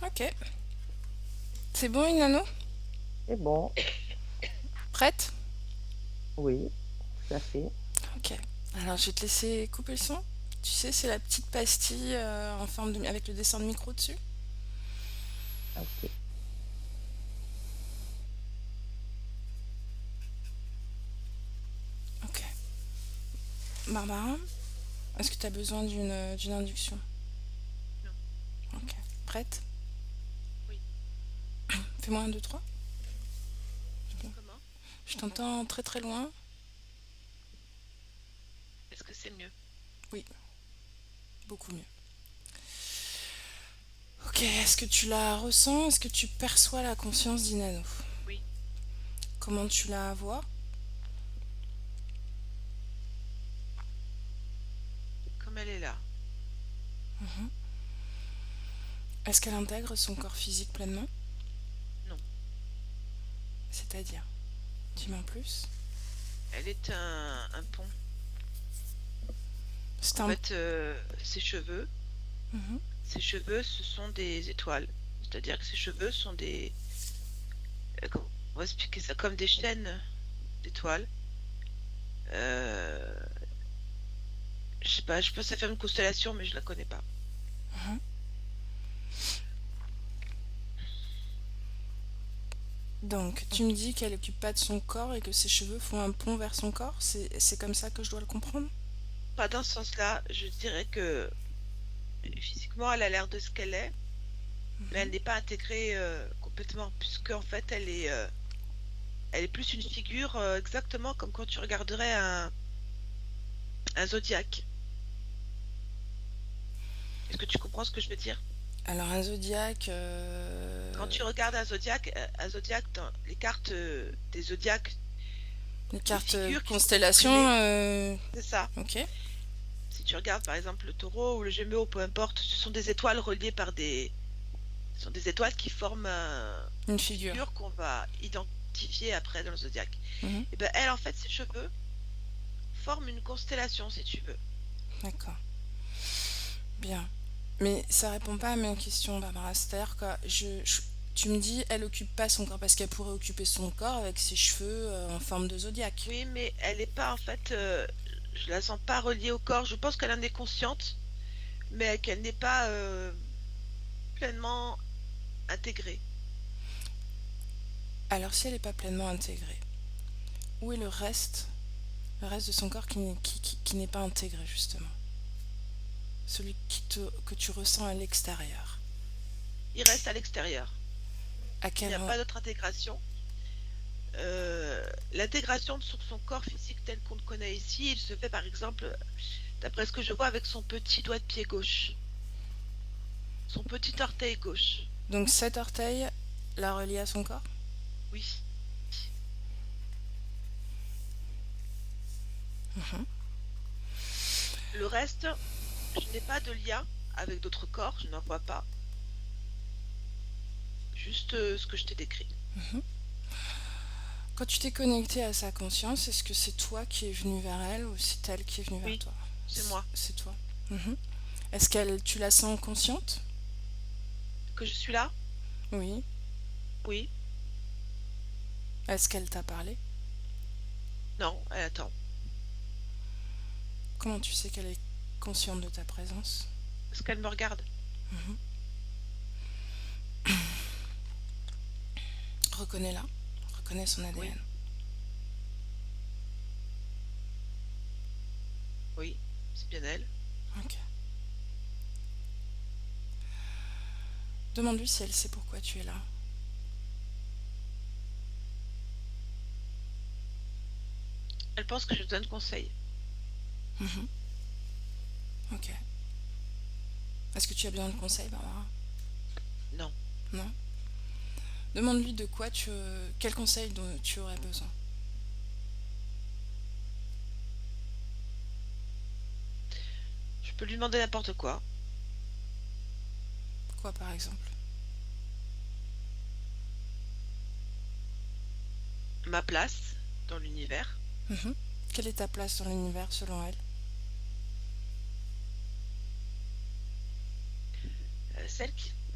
Ok. C'est bon, Inano? C'est bon, Prête? oui, tout à fait. Ok. Alors, je vais te laisser couper le son. Tu sais, c'est la petite pastille en forme de... avec le dessin de micro dessus. Ok. Ok. Barbara, est-ce que tu as besoin d'une induction? Non. Ok. Prête? Oui. Fais-moi un, deux, trois. Comment? Je t'entends très très loin. Est-ce que c'est mieux? Oui, beaucoup mieux. Ok, est-ce que tu la ressens? Est-ce que tu perçois la conscience d'Inano? Oui. Comment tu la vois? Comme elle est là. Est-ce qu'elle intègre son corps physique pleinement? Non. C'est-à-dire? Dis-moi en plus. Elle est un pont. C'est En un... fait, Mhm. ses cheveux, ce sont des étoiles. C'est-à-dire que ses cheveux sont comment on va expliquer ça, comme des chaînes d'étoiles. Euh, je sais pas si ça fait une constellation, mais je la connais pas. Donc, tu me dis qu'elle occupe pas de son corps et que ses cheveux font un pont vers son corps? C'est comme ça que je dois le comprendre? Pas dans ce sens-là. Je dirais que physiquement, elle a l'air de ce qu'elle est, mais elle n'est pas intégrée complètement, puisque en fait, elle est plus une figure exactement comme quand tu regarderais un zodiaque. Est-ce que tu comprends ce que je veux dire? Alors, un zodiaque... Quand tu regardes un zodiaque dans les cartes des zodiaques, les les cartes figures qui sont constellations... exprimées, c'est ça. Ok. Si tu regardes par exemple le taureau ou le gémeaux, peu importe, ce sont des étoiles reliées par ce sont des étoiles qui forment Une une figure. figure qu'on va identifier après dans le zodiaque. Mhm. Et ben elle, en fait, ses cheveux forment une constellation, si tu veux. D'accord. Bien. Mais ça répond pas à ma question, Barbara. C'est-à-dire que tu me dis, elle occupe pas son corps parce qu'elle pourrait occuper son corps avec ses cheveux en forme de zodiaque. Oui, mais elle n'est pas, en fait, je la sens pas reliée au corps. Je pense qu'elle en est consciente, mais qu'elle n'est pas pleinement intégrée. Alors, si elle n'est pas pleinement intégrée, où est le reste de son corps qui n'est pas intégré, justement? Celui que tu ressens à l'extérieur. Il reste à l'extérieur. À Il quel... n'y a pas d'autre intégration. L'intégration sur son corps physique tel qu'on le connaît ici, il se fait par exemple, d'après ce que je vois, avec son petit doigt de pied gauche, son petit orteil gauche. Donc cet orteil la relie à son corps? Oui. Mhm. Le reste, je n'ai pas de lien avec d'autres corps, je n'en vois pas. Juste ce que je t'ai décrit. Quand tu t'es connecté à sa conscience, est-ce que c'est toi qui es venu vers elle ou c'est elle qui est venue vers Oui, toi? c'est moi. C'est toi. Mhm. Est-ce qu'elle, tu la sens consciente? Que je suis là? Oui. Oui. Est-ce qu'elle t'a parlé? Non, elle attend. Comment tu sais qu'elle est consciente de ta présence? Est-ce qu'elle me regarde? Reconnais-la. Reconnais son Oui, ADN. oui, c'est bien elle. Ok. Demande-lui si elle sait pourquoi tu es là. Elle pense que je donne conseil. Mhm. Ok. Est-ce que tu as besoin de conseils, Barbara? Non. Non. Demande-lui de quoi tu... quel conseil dont tu aurais besoin. Je peux lui demander n'importe quoi. Quoi, par exemple? Ma place dans l'univers. Mhm. Quelle est ta place dans l'univers selon elle? Celle qui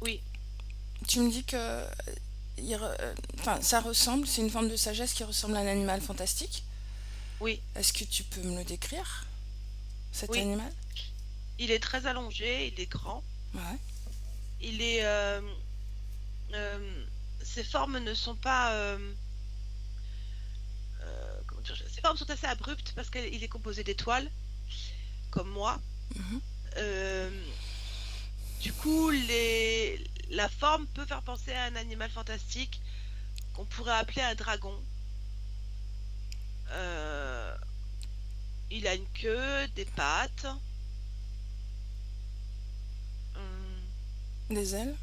Oui, Tu me dis que enfin, ça ressemble, c'est une forme de sagesse qui ressemble à un animal fantastique. oui, Est-ce que tu peux me le décrire, cet oui. animal? Il est très allongé, il est grand. Ouais. Il est, euh, ses formes ne sont pas, comment dire, ses formes sont assez abruptes parce qu'il est composé d'étoiles, comme moi. Mhm. Euh, du coup, la forme peut faire penser à un animal fantastique qu'on pourrait appeler un dragon. Euh, il a une queue, des pattes, hum, Des ailes?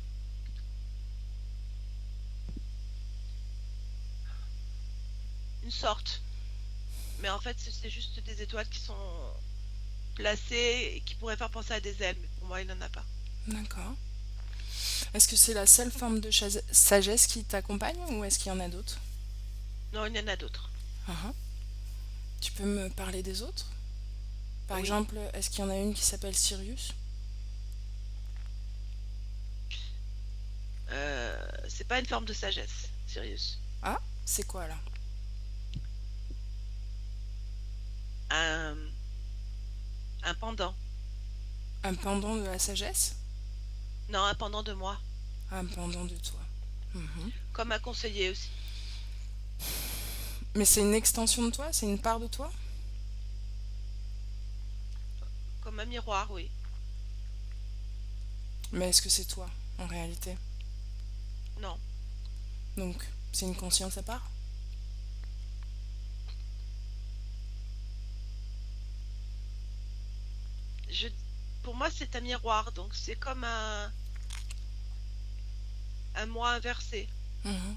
une sorte. Mais en fait, c'est juste des étoiles qui sont placées et qui pourraient faire penser à des ailes. Mais pour moi, il n'en a pas. D'accord. Est-ce que c'est la seule forme de sagesse qui t'accompagne ou est-ce qu'il y en a d'autres? Non, il y en a d'autres. Mhm. Tu peux me parler des autres? Par Oui. exemple, est-ce qu'il y en a une qui s'appelle Sirius? C'est pas une forme de sagesse, Sirius. Ah, c'est quoi là? Un, un pendant. Un pendant de la sagesse? Non, un pendant de moi. Un pendant de toi. Mhm. Comme un conseiller aussi. Mais c'est une extension de toi? C'est une part de toi? Comme un miroir, oui. Mais est-ce que c'est toi, en réalité? Non. Donc, c'est une conscience à part? Je, pour moi, c'est un miroir. Donc, c'est comme un moi inversé. Mhm.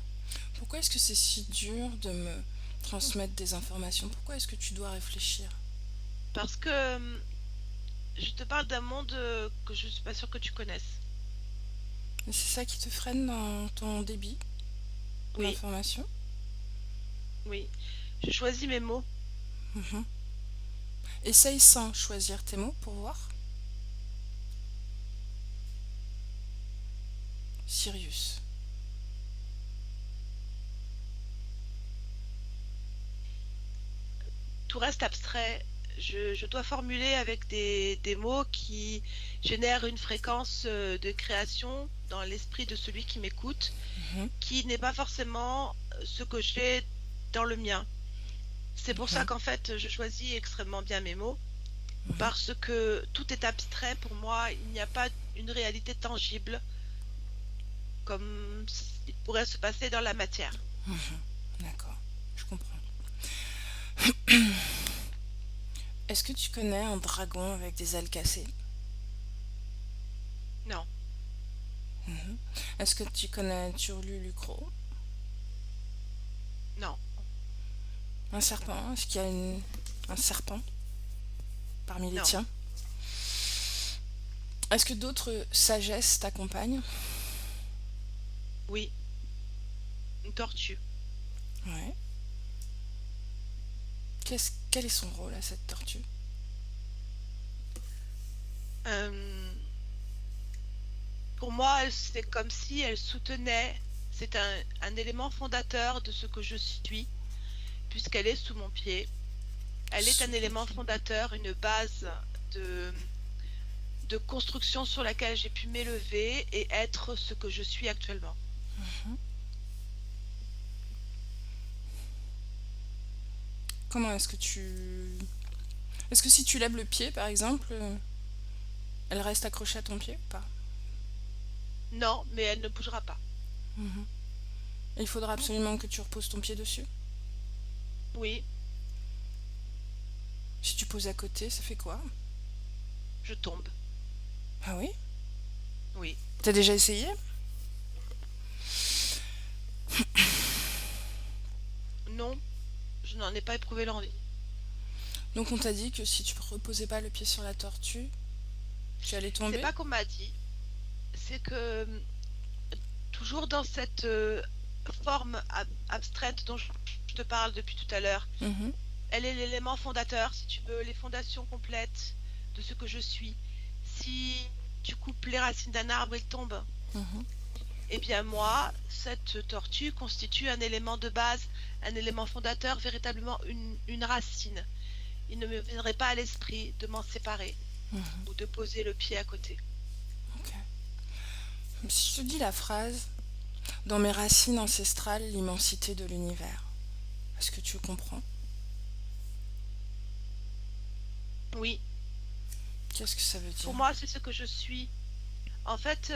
Pourquoi est-ce que c'est si dur de me transmettre des informations? Pourquoi est-ce que tu dois réfléchir? Parce que je te parle d'un monde que je suis pas sûre que tu connaisses. Et c'est ça qui te freine dans ton débit Oui, d'information? oui. Je choisis mes mots. Mhm. Essaye sans choisir tes mots pour voir. Sirius. Tout reste abstrait. Je dois formuler avec des mots qui génèrent une fréquence de création dans l'esprit de celui qui m'écoute, Mhm. qui n'est pas forcément ce que j'ai dans le mien. C'est pour ça Mhm. qu'en fait, je choisis extrêmement bien mes mots, Mhm. parce que tout est abstrait pour moi. Il n'y a pas une réalité tangible comme il pourrait se passer dans la matière. Mhm. D'accord, je comprends. Est-ce que tu connais un dragon avec des ailes cassées? Non, Mhm. Est-ce que tu connais Turlu-Lucro? non, Un serpent? Est-ce qu'il y a un serpent parmi les non. tiens? Est-ce que d'autres sagesses t'accompagnent? Oui, une tortue. Ouais. Quel est son rôle à cette tortue? Euh, pour moi, c'est comme si elle soutenait, c'est un élément fondateur de ce que je suis, puisqu'elle est sous mon pied. Elle est Sous un ton élément pied. fondateur, une base de, de construction sur laquelle j'ai pu m'élever et être ce que je suis actuellement. Comment est-ce que tu... Est-ce que si tu lèves le pied, par exemple, elle reste accrochée à ton pied ou pas? Non, mais elle ne bougera pas. Mhm. Et il faudra absolument que tu reposes ton pied dessus. Oui, Si tu poses à côté, ça fait quoi? je tombe. Ah oui? Oui. T'as déjà essayé? Non, je n'en ai pas éprouvé l'envie. Donc on t'a dit que si tu reposais pas le pied sur la tortue, tu allais C'est tomber? pas qu'on m'a dit, c'est que toujours dans cette forme abstraite dont je te parle depuis tout à l'heure, Mhm. elle est l'élément fondateur, si tu veux, les fondations complètes de ce que je suis. Si tu coupes les racines d'un arbre, il tombe. Mhm. Eh bien moi, cette tortue constitue un élément de base, un élément fondateur, véritablement une racine. Il ne me viendrait pas à l'esprit de m'en séparer ou de poser le pied à côté. Ok. Si je te dis la phrase, dans mes racines ancestrales, l'immensité de l'univers, est-ce que tu comprends? Oui, Qu'est-ce que ça veut pour dire? moi, c'est ce que je suis. En fait,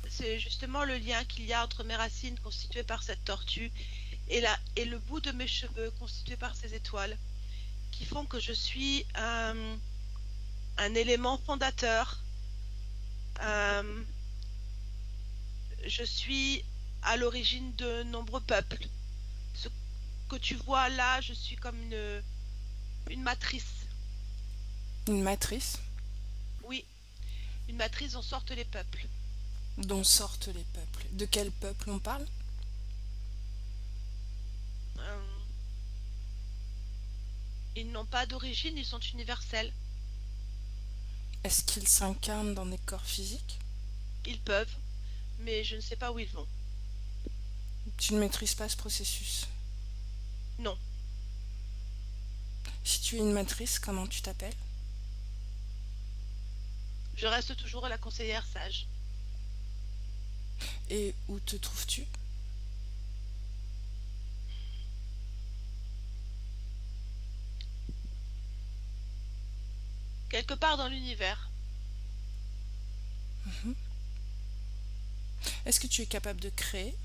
c'est justement le lien qu'il y a entre mes racines constituées par cette tortue et le bout de mes cheveux constitué par ces étoiles qui font que je suis un élément fondateur. Euh, je suis à l'origine de nombreux peuples. Ce que tu vois là, je suis comme une matrice. Une matrice Oui, une matrice dont sortent les peuples. dont sortent les peuples. De quel peuple on parle? Euh, Ils n'ont pas d'origine, ils sont universels. Est-ce qu'ils s'incarnent dans des corps physiques? Ils peuvent, mais je ne sais pas où ils vont. Tu ne maîtrises pas ce processus. Non, Si tu es une matrice, comment tu t'appelles? je reste toujours la conseillère sage. Et où te trouves-tu? Quelque part dans l'univers, Est-ce que tu es capable de créer?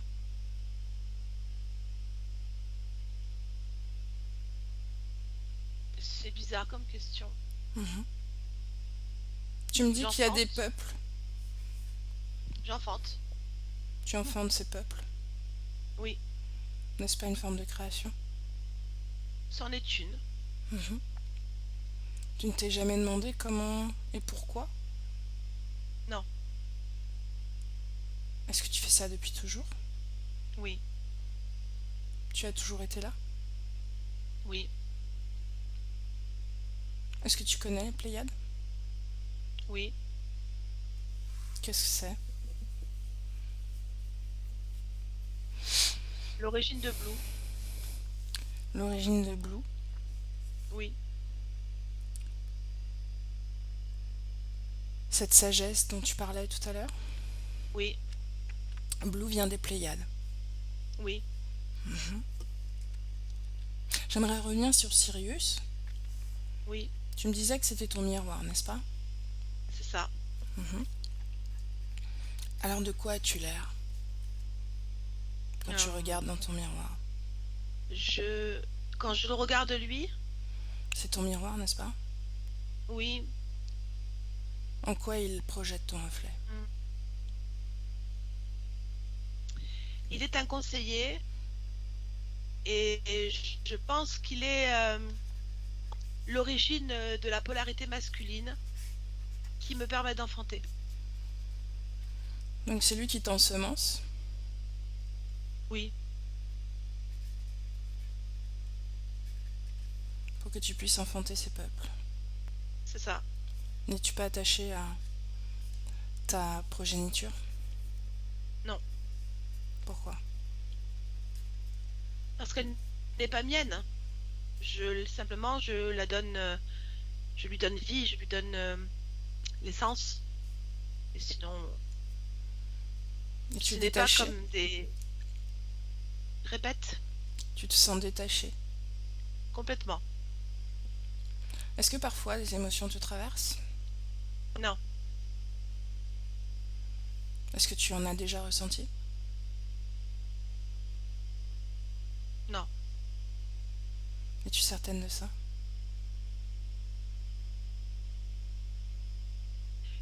c'est bizarre comme question. Tu me dis qu'il y a des J'enfante, peuples. j'enfante. Tu enfantes ces peuples. Oui, N'est-ce pas une forme de création? c'en est une. Tu ne t'es jamais demandé comment et pourquoi? Non, Est-ce que tu fais ça depuis toujours? oui, Tu as toujours été là? oui, Est-ce que tu connais les Pléiades? oui. Qu'est-ce que c'est? L'origine de Blue, L'origine de Blue? oui, Cette sagesse dont tu parlais tout à l'heure? oui, Blue vient des Pléiades. oui, J'aimerais revenir sur Sirius. oui, Tu me disais que c'était ton miroir, n'est-ce pas? c'est ça. Alors de quoi as-tu l'air quand tu Euh, regardes dans ton miroir? je, Quand je le regarde lui, C'est ton miroir, n'est-ce pas? oui, En quoi il projette ton reflet? mm, il est un conseiller et je pense qu'il est l'origine de la polarité masculine qui me permet d'enfanter. Donc c'est lui qui t'ensemence Oui, pour que tu puisses enfanter ces peuples. c'est ça. N'es-tu pas attaché à ta progéniture? Non, Pourquoi? parce qu'elle n'est pas mienne. Simplement, je la donne, je lui donne vie, je lui donne l'essence. Et sinon, Et tu ce es n'est pas détaché? comme des... Répète, Tu te sens détaché? complètement. Est-ce que parfois les émotions te traversent? Non, Est-ce que tu en as déjà ressenti? non. Es-tu certaine de ça?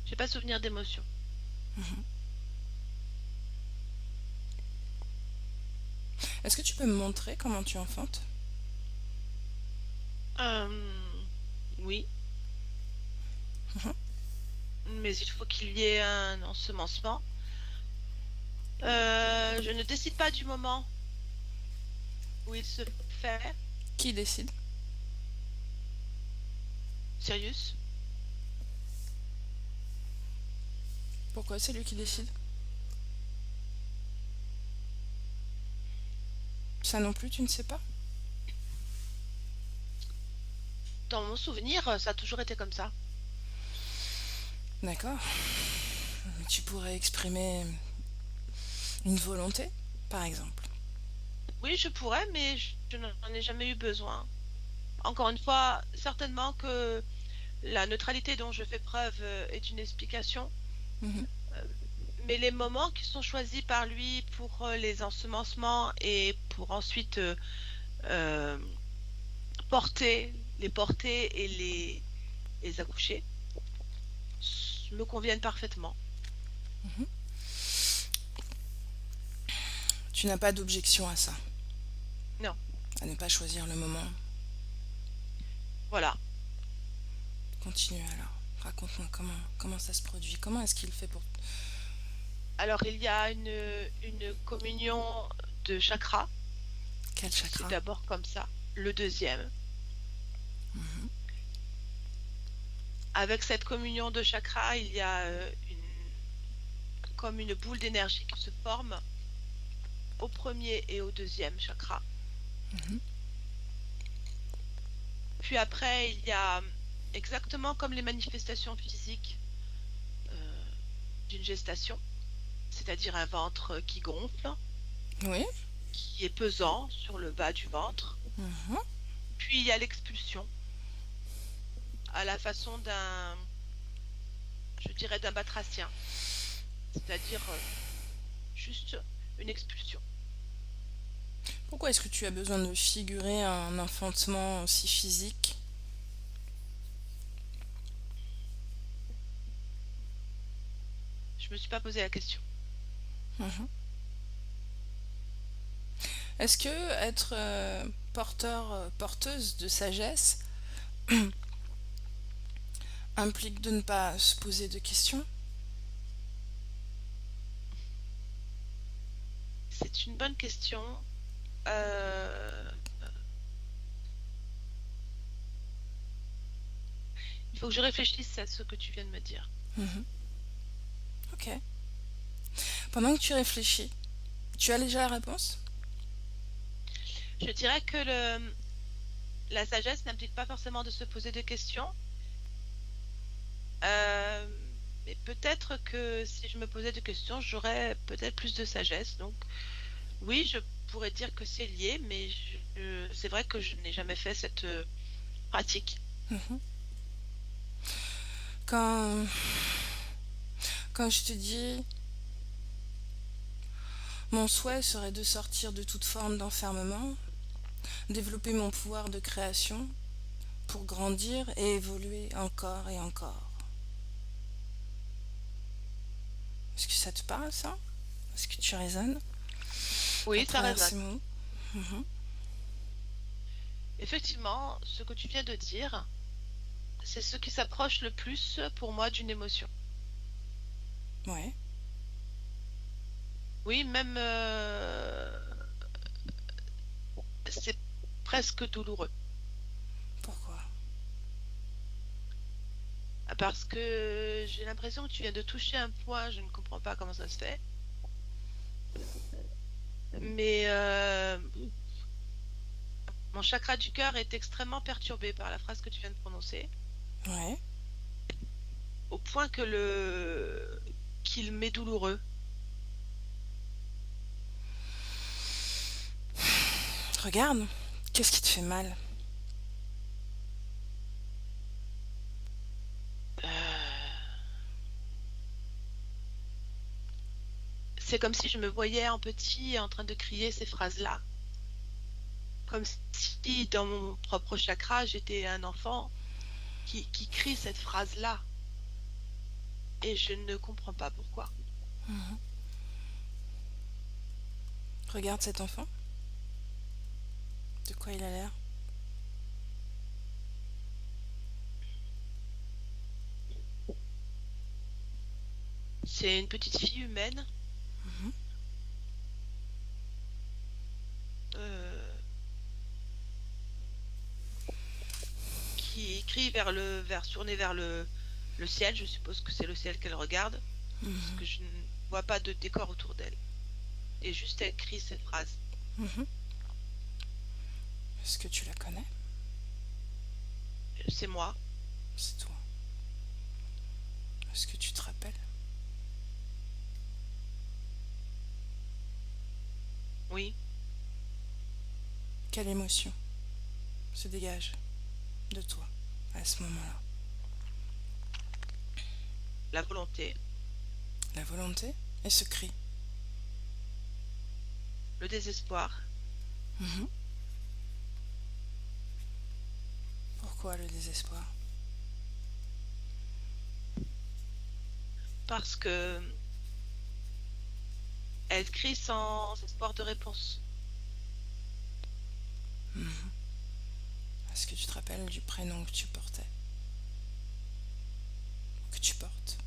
J'ai pas souvenir d'émotion. Est-ce que tu peux me montrer comment tu enfantes? Oui, mais il faut qu'il y ait un ensemencement. Je ne décide pas du moment où il se fait. Qui décide? Sirius. Pourquoi c'est lui qui décide? Ça non plus, tu ne sais pas? Dans mon souvenir, ça a toujours été comme ça. D'accord. Mais tu pourrais exprimer une volonté, par exemple. Oui, je pourrais, mais je n'en ai jamais eu besoin. Encore une fois, certainement que la neutralité dont je fais preuve est une explication, Mhm. euh, mais les moments qui sont choisis par lui pour les ensemencements et pour ensuite euh, les porter et les accoucher, me conviennent parfaitement. Tu n'as pas d'objection à ça, Non, à ne pas choisir le moment. voilà. Continue alors. Raconte-moi comment ça se produit. Comment est-ce qu'il fait pour... Alors, il y a une communion de chakras. Quel C'est chakra? d'abord comme ça. Le deuxième. Avec cette communion de chakras, il y a comme une boule d'énergie qui se forme au premier et au deuxième chakra. Puis après, il y a exactement comme les manifestations physiques euh, d'une gestation, c'est-à-dire un ventre qui gonfle, Oui. qui est pesant sur le bas du ventre. Mhm. Puis il y a l'expulsion, à la façon je dirais, d'un batracien, c'est-à-dire juste une expulsion. Pourquoi est-ce que tu as besoin de figurer un enfantement si physique? Je me suis pas posé la question. Mhm. Est-ce que être porteur, porteuse de sagesse implique de ne pas se poser de questions? C'est une bonne question. Euh, il faut que je réfléchisse à ce que tu viens de me dire. Mhm. Ok. Pendant que tu réfléchis, tu as déjà la réponse? Je dirais que la sagesse n'implique pas forcément de se poser de questions. Euh, mais peut-être que si je me posais des questions, j'aurais peut-être plus de sagesse. Donc oui, je pourrais dire que c'est lié, mais c'est vrai que je n'ai jamais fait cette pratique. Mhm. Quand, quand je te dis mon souhait serait de sortir de toute forme d'enfermement, développer mon pouvoir de création pour grandir et évoluer encore et encore. Est-ce que ça te parle, ça? Est-ce que tu résonnes à Oui, ça travers résonne. ces mots? Mhm. Effectivement, ce que tu viens de dire, c'est ce qui s'approche le plus pour moi d'une émotion. Ouais. Oui, même c'est presque douloureux. Pourquoi? Parce que j'ai l'impression que tu viens de toucher un point, je ne comprends pas comment ça se fait. Mais mon chakra du cœur est extrêmement perturbé par la phrase que tu viens de prononcer, Ouais. au point que qu'il m'est douloureux. Regarde, qu'est-ce qui te fait mal? Euh, c'est comme si je me voyais en petit en train de crier ces phrases-là. Comme si dans mon propre chakra, j'étais un enfant qui crie cette phrase-là. Et je ne comprends pas pourquoi. Regarde cet enfant. De quoi il a l'air? C'est une petite fille humaine euh, qui crie tournée vers le ciel. Je suppose que c'est le ciel qu'elle regarde, parce que je ne vois pas de décor autour d'elle. Et juste elle crie cette phrase. Mhm. Est-ce que tu la connais? C'est moi. C'est toi. Est-ce que tu te rappelles? Oui, Quelle émotion se dégage de toi à ce moment-là? la volonté, La volonté et ce cri. le désespoir, Mhm. Pourquoi le désespoir? parce que elle crie sans espoir de réponse. Mhm. Est-ce que tu te rappelles du prénom que tu portais? Que tu portes?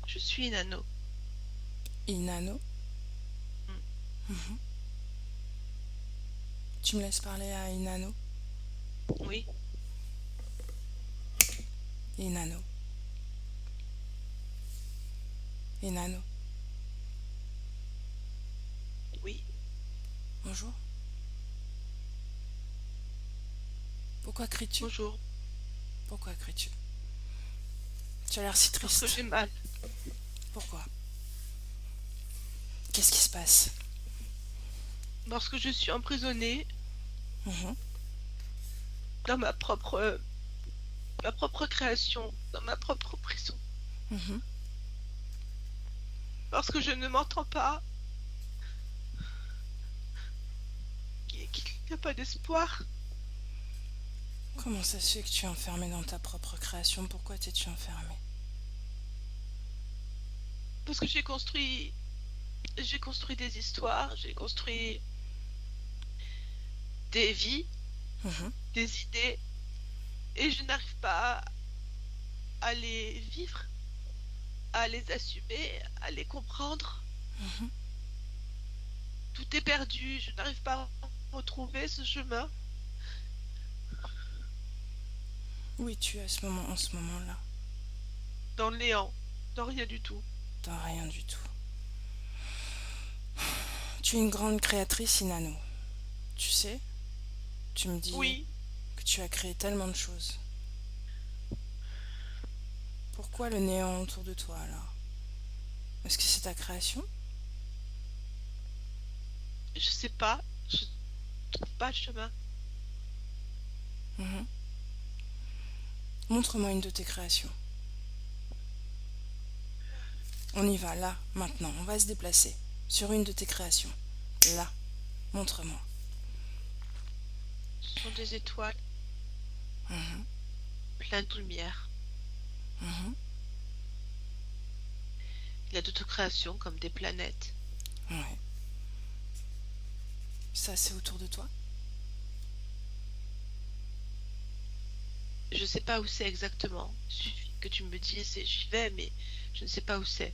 Je suis une anneau. Inanno? Mm. Mhm. Tu me laisses parler à Inanno? Oui, Inanno. Inanno. oui, Bonjour. Pourquoi cries-tu? bonjour. Pourquoi cries-tu? Tu as l'air si Parce que triste. j'ai mal. Pourquoi? Qu'est-ce qui se passe? Parce que je suis emprisonnée Mhm. dans ma propre création, dans ma propre prison. Mhm. Parce que je ne m'entends pas, qu'il n'y a pas d'espoir. Comment ça se fait que tu es enfermé dans ta propre création? Pourquoi t'es-tu enfermé? Parce que j'ai construit des histoires, j'ai construit des vies, Mhm. des idées, et je n'arrive pas à les vivre, à les assumer, à les comprendre. Mhm. Tout est perdu, je n'arrive pas à retrouver ce chemin Où es-tu à ce moment, en ce moment-là? dans le néant, dans rien du tout. Dans rien du tout. Tu es une grande créatrice, Inanno. Tu sais, tu me dis Oui, que tu as créé tellement de choses. Pourquoi le néant autour de toi alors? Est-ce que c'est ta création? je sais pas, je trouve pas le chemin. Mhm. Montre-moi une de tes créations. On y va, là, maintenant. On va se déplacer sur une de tes créations. Là, montre-moi. Ce sont des étoiles Mhm. pleines de lumière. Mhm. Il y a d'autres créations comme des planètes. Ouais. Ça, c'est autour de toi? Je sais pas où c'est exactement. Il suffit que tu me dises et j'y vais, mais je ne sais pas où c'est.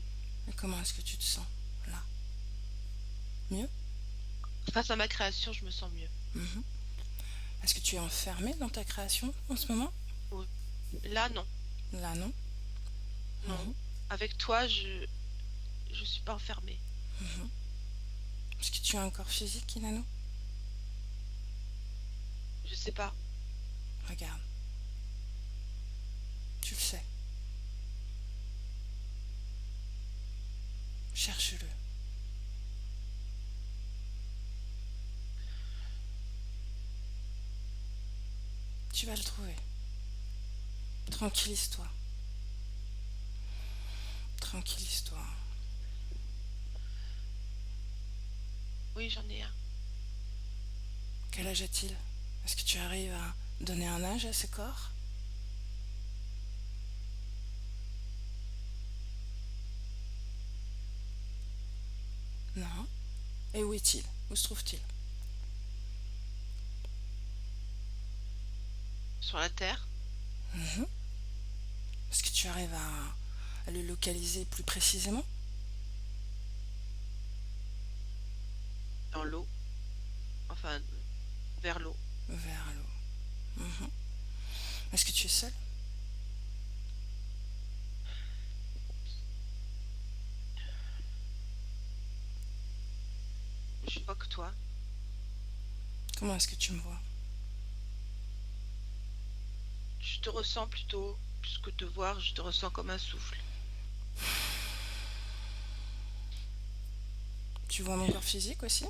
Et comment est-ce que tu te sens? Là. Mieux? Face à ma création, je me sens mieux. Mhm. Est-ce que tu es enfermé dans ta création en ce moment? Oui. Là, non. Là, non. Non. Mhm. Avec toi, je suis pas enfermée. Mhm. Est-ce que tu as un corps physique, Inanno? Je sais pas. Regarde. Tu le sais. Cherche-le. Tu vas le trouver. Tranquillise-toi. Tranquillise-toi. Oui, j'en ai un. Quel âge a-t-il? Est-ce que tu arrives à donner un âge à ce corps? Non. Et où est-il? Où se trouve-t-il? Sur la Terre, Mhm. Est-ce que tu arrives à le localiser plus précisément? dans l'eau. Enfin, vers l'eau. Vers l'eau. Mhm. Est-ce que tu es seul? Je vois que toi. Comment est-ce que tu me vois? Je te ressens plutôt, plus que te voir, je te ressens comme un souffle. Tu vois mon corps physique aussi?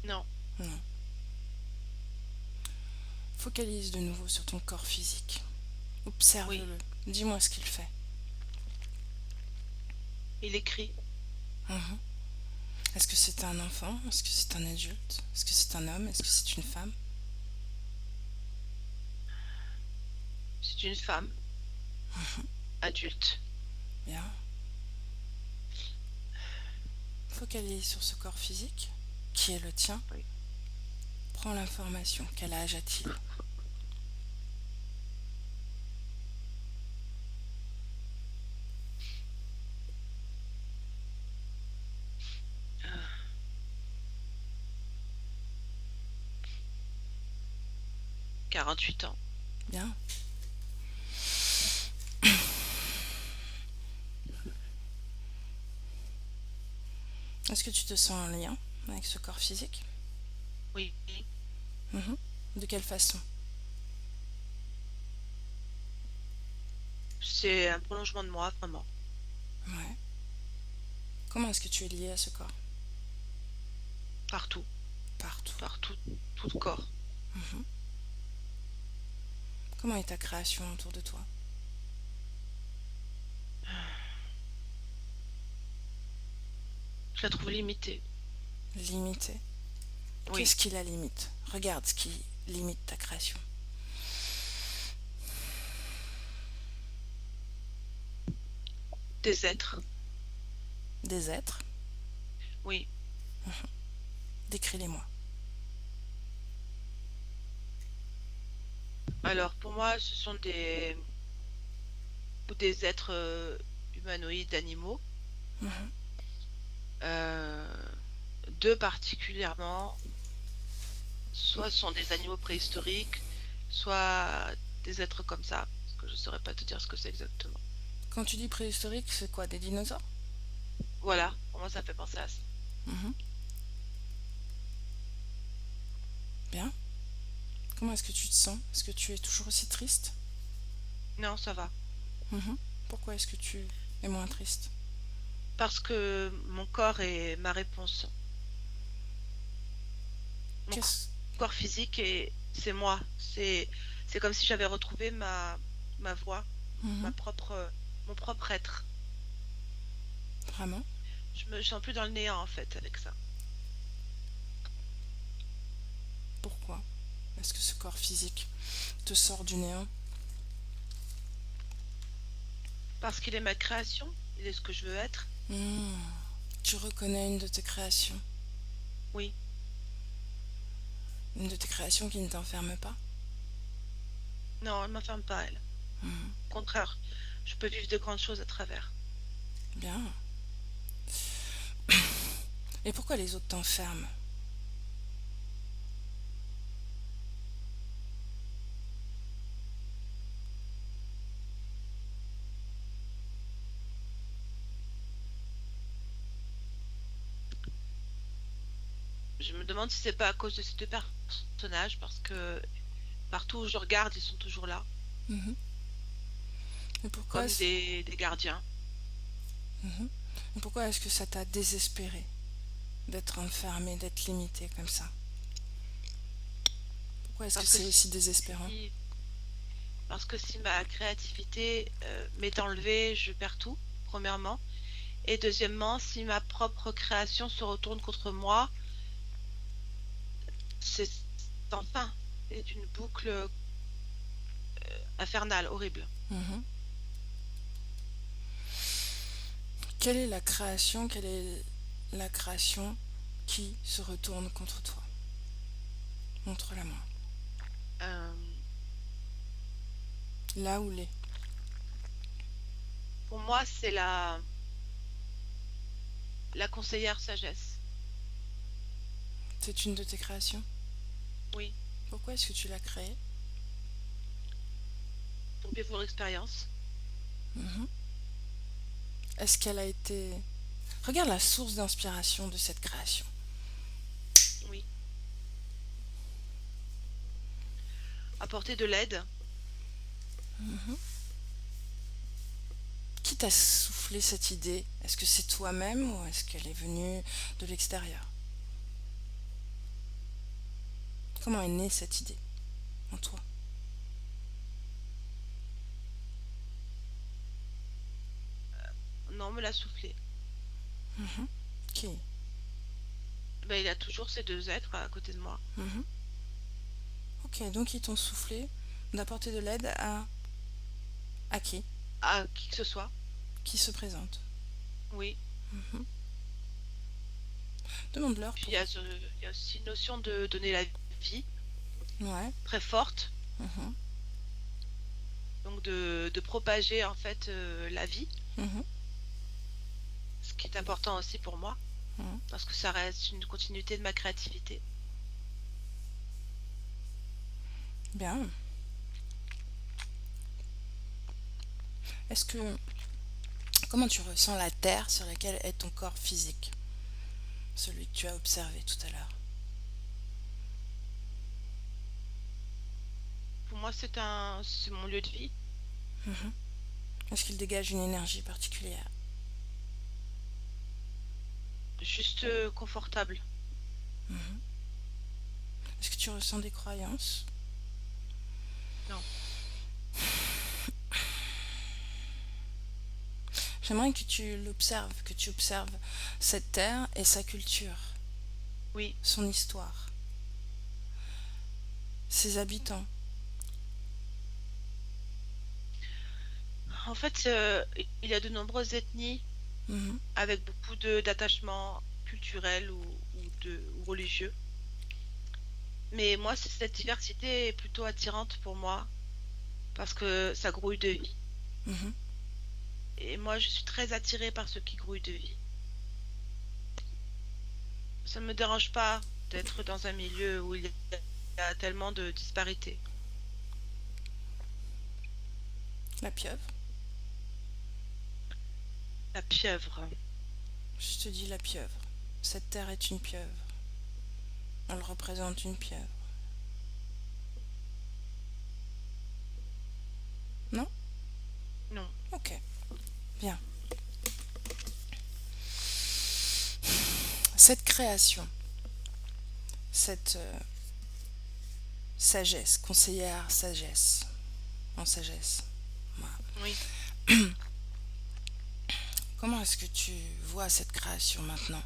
Non, Non. Focalise de nouveau sur ton corps physique. oui, Observe-le. Dis-moi ce qu'il fait. il écrit. Mhm. Est-ce que c'est un enfant? Est-ce que c'est un adulte? Est-ce que c'est un homme? Est-ce que c'est une femme? C'est une femme, adulte. Bien. Focalise sur ce corps physique, qui est le tien. Oui. Prends l'information. Quel âge a-t-il? Euh, 48 ans. Bien. Est-ce que tu te sens en lien avec ce corps physique? Oui, Mhm. De quelle façon? c'est un prolongement de moi, vraiment. Ouais. Comment est-ce que tu es lié à ce corps? Partout, Partout. partout, tout le corps. Mhm. Comment est ta création autour de toi? Je la trouve limitée. Limitée. Oui, Qu'est-ce qui la limite? Regarde ce qui limite ta création. des êtres. Des êtres? Oui. Décris-les-moi. Alors, pour moi, ce sont des êtres humanoïdes, animaux. Mhm. Euh, Deux particulièrement, soit sont des animaux préhistoriques, soit des êtres comme ça, parce que je ne saurais pas te dire ce que c'est exactement. Quand tu dis préhistorique, c'est quoi? Des dinosaures? Voilà, pour moi ça me fait penser à ça. Mhm. Bien. Comment est-ce que tu te sens? Est-ce que tu es toujours aussi triste? Non, ça va. Mhm. Pourquoi est-ce que tu es moins triste? Parce que mon corps est ma réponse. Mon Qu'est-ce... corps physique et c'est moi. C'est comme si j'avais retrouvé ma voix, Mhm. mon propre être. Vraiment? Je me sens plus dans le néant en fait avec ça. Pourquoi est-ce que ce corps physique te sort du néant? Parce qu'il est ma création, il est ce que je veux être. Hmm. Tu reconnais une de tes créations? Oui. Une de tes créations qui ne t'enferme pas? Non, elle m'enferme pas, elle. Mhm. Au contraire, je peux vivre de grandes choses à travers. Bien. Et pourquoi les autres t'enferment? Je me demande si c'est pas à cause de ces deux personnages, parce que partout où je regarde, ils sont toujours là, Mhm. Et pourquoi comme est-ce... des gardiens. Mhm. Et pourquoi est-ce que ça t'a désespéré d'être enfermé, d'être limité comme ça? Pourquoi est-ce que Parce que c'est aussi désespérant? si, parce que si ma créativité m'est enlevée, je perds tout, premièrement. Et deuxièmement, si ma propre création se retourne contre moi, c'est sans fin. C'est une boucle infernale, horrible. Mhm. Quelle est la création qui se retourne contre toi? Montre-la moi. Euh, Là où l'est. pour moi, c'est la conseillère sagesse. C'est une de tes créations? Oui, Pourquoi est-ce que tu l'as créée? pour vivre l'expérience. Mhm. Est-ce qu'elle a été... Regarde la source d'inspiration de cette création. Oui, apporter de l'aide. Qui t'a soufflé cette idée? Est-ce que c'est toi-même ou est-ce qu'elle est venue de l'extérieur? Comment est née cette idée en toi? Non, on me l'a soufflé. Qui? Ben, il y a toujours ces deux êtres à côté de moi. Ok, donc ils t'ont soufflé d'apporter de l'aide à qui? À qui que ce soit. Qui se présente? Oui. Demande-leur Puis pour... il y a aussi une notion de donner la vie Ouais. très forte. Mhm, Donc de propager en fait la vie, mhm, ce qui est important aussi pour moi, mhm. parce que ça reste une continuité de ma créativité. Bien. Est-ce que... Comment tu ressens la terre sur laquelle est ton corps physique? Celui que tu as observé tout à l'heure. Pour moi, c'est mon lieu de vie. Est-ce qu'il dégage une énergie particulière? Juste confortable. Est-ce que tu ressens des croyances? Non. J'aimerais que tu l'observes, que tu observes cette terre et sa culture, Oui. son histoire, ses habitants. En fait, il y a de nombreuses ethnies Mhm, avec beaucoup d'attachements culturels ou religieux. Mais moi, cette diversité est plutôt attirante pour moi parce que ça grouille de vie. mhm. Et moi, je suis très attirée par ce qui grouille de vie. Ça ne me dérange pas d'être dans un milieu où il y a tellement de disparités. La pieuvre. La pieuvre. Je te dis la pieuvre. Cette terre est une pieuvre. Elle représente une pieuvre. Non? Non. Ok. Bien. Cette création, cette sagesse, conseillère sagesse, en sagesse. Voilà. Oui. Comment est-ce que tu vois cette création maintenant?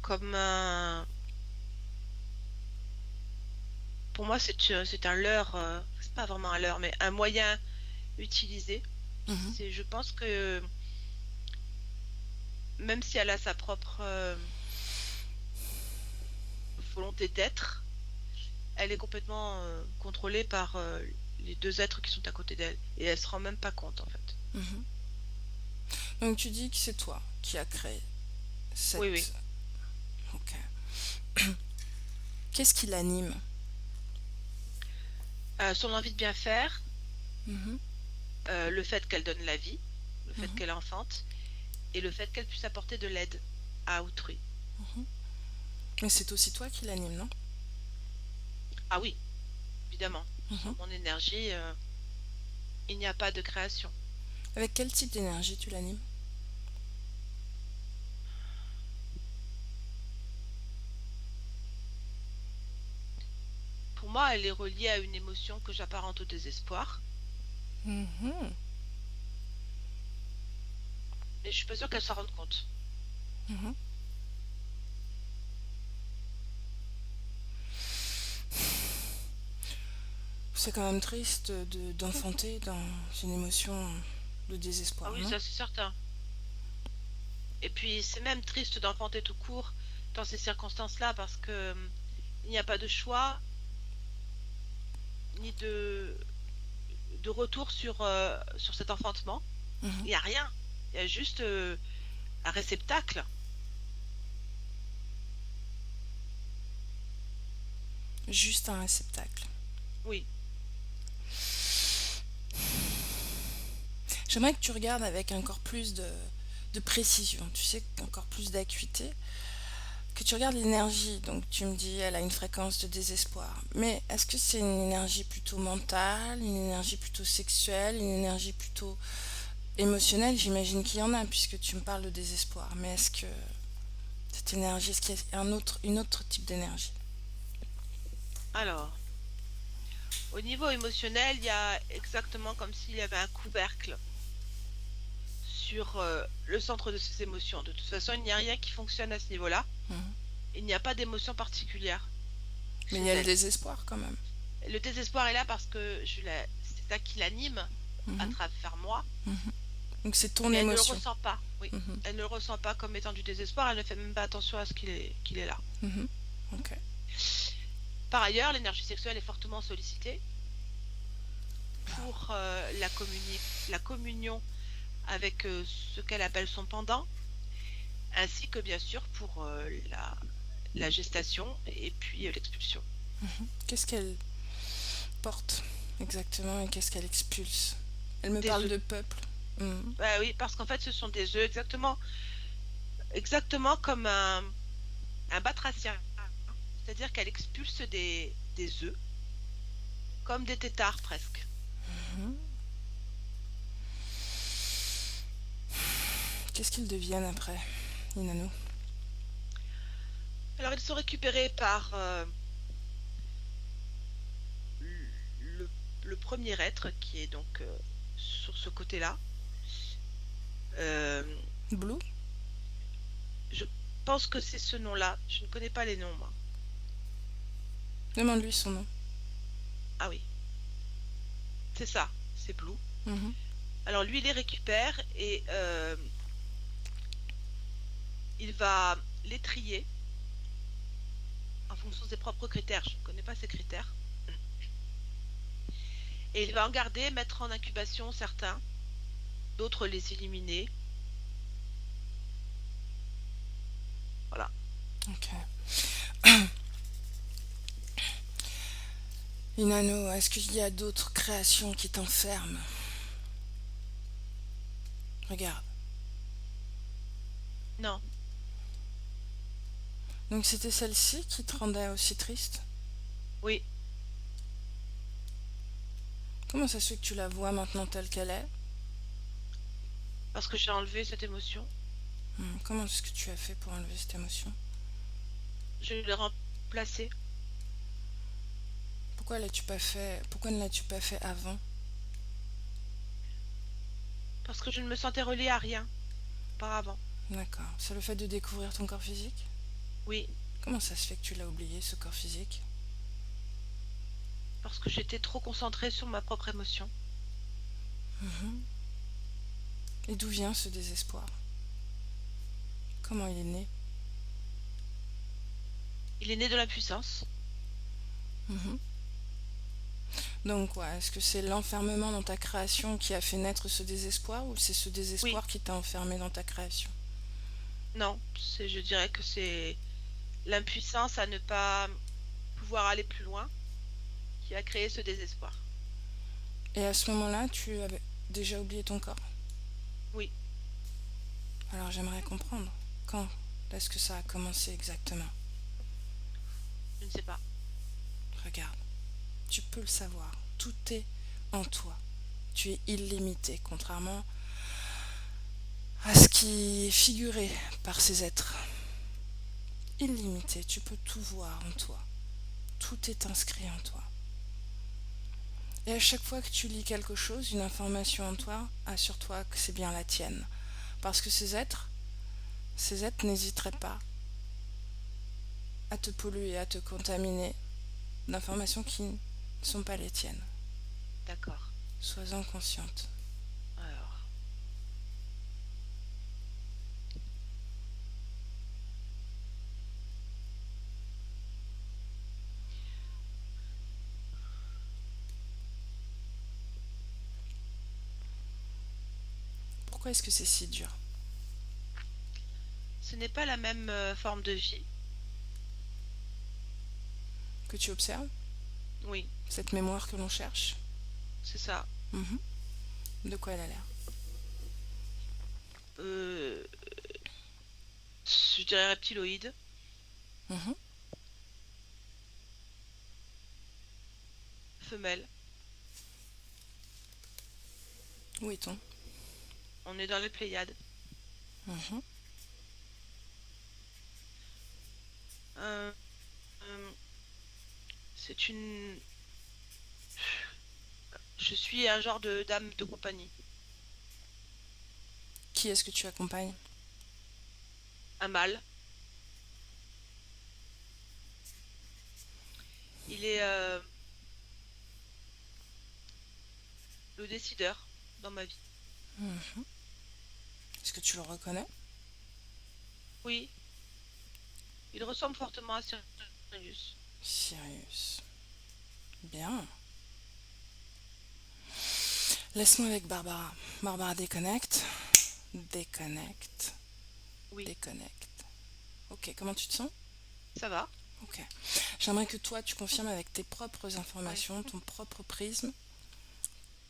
Comme un... Pour moi, c'est un leurre. C'est pas vraiment un leurre, mais un moyen utilisé. Mhm, Je pense que même si elle a sa propre volonté d'être, elle est complètement contrôlée par les deux êtres qui sont à côté d'elle. Et elle se rend même pas compte, en fait. mhm. Donc tu dis que c'est toi qui as créé Oui, oui. cette... Ok. Qu'est-ce qui l'anime? Son envie de bien faire, Mhm, le fait qu'elle donne la vie, le fait mhm, qu'elle enfante, et le fait qu'elle puisse apporter de l'aide à autrui. mhm. Mais c'est aussi toi qui l'anime, non? Ah oui, évidemment. Sans Mhm. mon énergie, il n'y a pas de création. Avec quel type d'énergie tu l'animes? Pour moi, elle est reliée à une émotion que j'apparente au désespoir, Mhm, mais je suis pas sûre qu'elle s'en rende compte. mhm. C'est quand même triste d'enfanter dans une émotion de Ah désespoir, oui, non? ça c'est certain. Et puis c'est même triste d'enfanter tout court dans ces circonstances-là parce que il n'y a pas de choix ni de retour sur cet enfantement. Mhm. Il n'y a rien. Il y a juste un réceptacle. Juste un réceptacle. Oui, J'aimerais que tu regardes avec encore plus de précision, tu sais, encore plus d'acuité, que tu regardes l'énergie, donc tu me dis elle a une fréquence de désespoir. Mais est-ce que c'est une énergie plutôt mentale, une énergie plutôt sexuelle, une énergie plutôt émotionnelle? J'imagine qu'il y en a puisque tu me parles de désespoir. Mais est-ce que cette énergie, est-ce qu'il y a une autre type d'énergie? Alors, au niveau émotionnel, il y a exactement comme s'il y avait un couvercle sur le centre de ses émotions. De toute façon, il n'y a rien qui fonctionne à ce niveau-là. Mhm. Il n'y a pas d'émotion particulière Mais il chez y a le elle. désespoir quand même. Le désespoir est là parce que c'est ça qui l'anime à Mhm. travers moi, Mhm. Donc c'est ton mais elle ne le émotion. ressent pas. Oui, Mhm. elle ne le ressent pas comme étant du désespoir. Elle ne fait même pas attention à ce qu'il est là. Mhm. Ok. Par ailleurs, l'énergie sexuelle est fortement sollicitée pour la communion avec ce qu'elle appelle son pendant, ainsi que bien sûr pour la gestation et puis l'expulsion. Qu'est-ce qu'elle porte exactement et qu'est-ce qu'elle expulse? Elle me Des parle œufs. de peuple. Mhm. Bah oui, parce qu'en fait, ce sont des œufs exactement comme un batracien. C'est-à-dire qu'elle expulse des œufs, comme des têtards presque. Mhm. Qu'est-ce qu'ils deviennent après, Inanno? Alors, ils sont récupérés par le, le premier être qui est donc sur ce côté-là. Euh, Blue? je pense que c'est ce nom-là. Je ne connais pas les noms, moi. Demande-lui son nom. Ah oui, c'est ça, c'est Blue. Mhm. Alors lui, il les récupère et il va les trier en fonction de ses propres critères. Je ne connais pas ces critères. Et il va en garder, mettre en incubation certains, d'autres les éliminer. Voilà. Ok. Inanno, est-ce qu'il y a d'autres créations qui t'enferment? Regarde. Non, Donc c'était celle-ci qui te rendait aussi triste? oui, Comment ça se fait que tu la vois maintenant telle qu'elle est? parce que j'ai enlevé cette émotion. Comment est-ce que tu as fait pour enlever cette émotion? Je l'ai remplacée Pourquoi ne l'as-tu pas fait avant? parce que je ne me sentais reliée à rien auparavant. D'accord. C'est le fait de découvrir ton corps physique? Oui, Comment ça se fait que tu l'as oublié, ce corps physique? parce que j'étais trop concentrée sur ma propre émotion. Mhm. Et d'où vient ce désespoir? Comment il est né? Il est né de l'impuissance. Mhm. Donc, ouais, est-ce que c'est l'enfermement dans ta création qui a fait naître ce désespoir ou c'est ce Oui, désespoir qui t'a enfermé dans ta création? non, je dirais que c'est l'impuissance à ne pas pouvoir aller plus loin qui a créé ce désespoir. Et à ce moment-là, tu avais déjà oublié ton corps? Oui, Alors j'aimerais comprendre. Quand est-ce que ça a commencé exactement? je ne sais pas. Regarde, tu peux le savoir. Tout est en toi. Tu es illimité, contrairement à ce qui est figuré par ces êtres. Illimité, tu peux tout voir en toi. Tout est inscrit en toi. Et à chaque fois que tu lis quelque chose, une information en toi, assure-toi que c'est bien la tienne. Parce que ces êtres n'hésiteraient pas à te polluer, à te contaminer d'informations qui ne sont pas les tiennes. D'accord. Sois-en consciente. Alors, Pourquoi est-ce que c'est si dur? ce n'est pas la même forme de vie. Que tu observes Oui, cette mémoire que l'on cherche? c'est ça. Mhm. De quoi elle a l'air? Euh, je dirais reptiloïde. Mhm. femelle. Où est-on? On est dans les Pléiades. Mhm. Euh, euh, c'est une... Je suis un genre de dame de compagnie. Qui est-ce que tu accompagnes? Un mâle. Il est le décideur dans ma vie. Mhm. Est-ce que tu le reconnais? Oui, il ressemble fortement à Sirius. Sirius. Bien. Laisse-moi avec Barbara. Barbara, déconnecte. Déconnecte. Oui, Déconnecte. Ok, comment tu te sens? ça va. Ok. J'aimerais que toi, tu confirmes avec tes propres Oui, informations, ton propre prisme,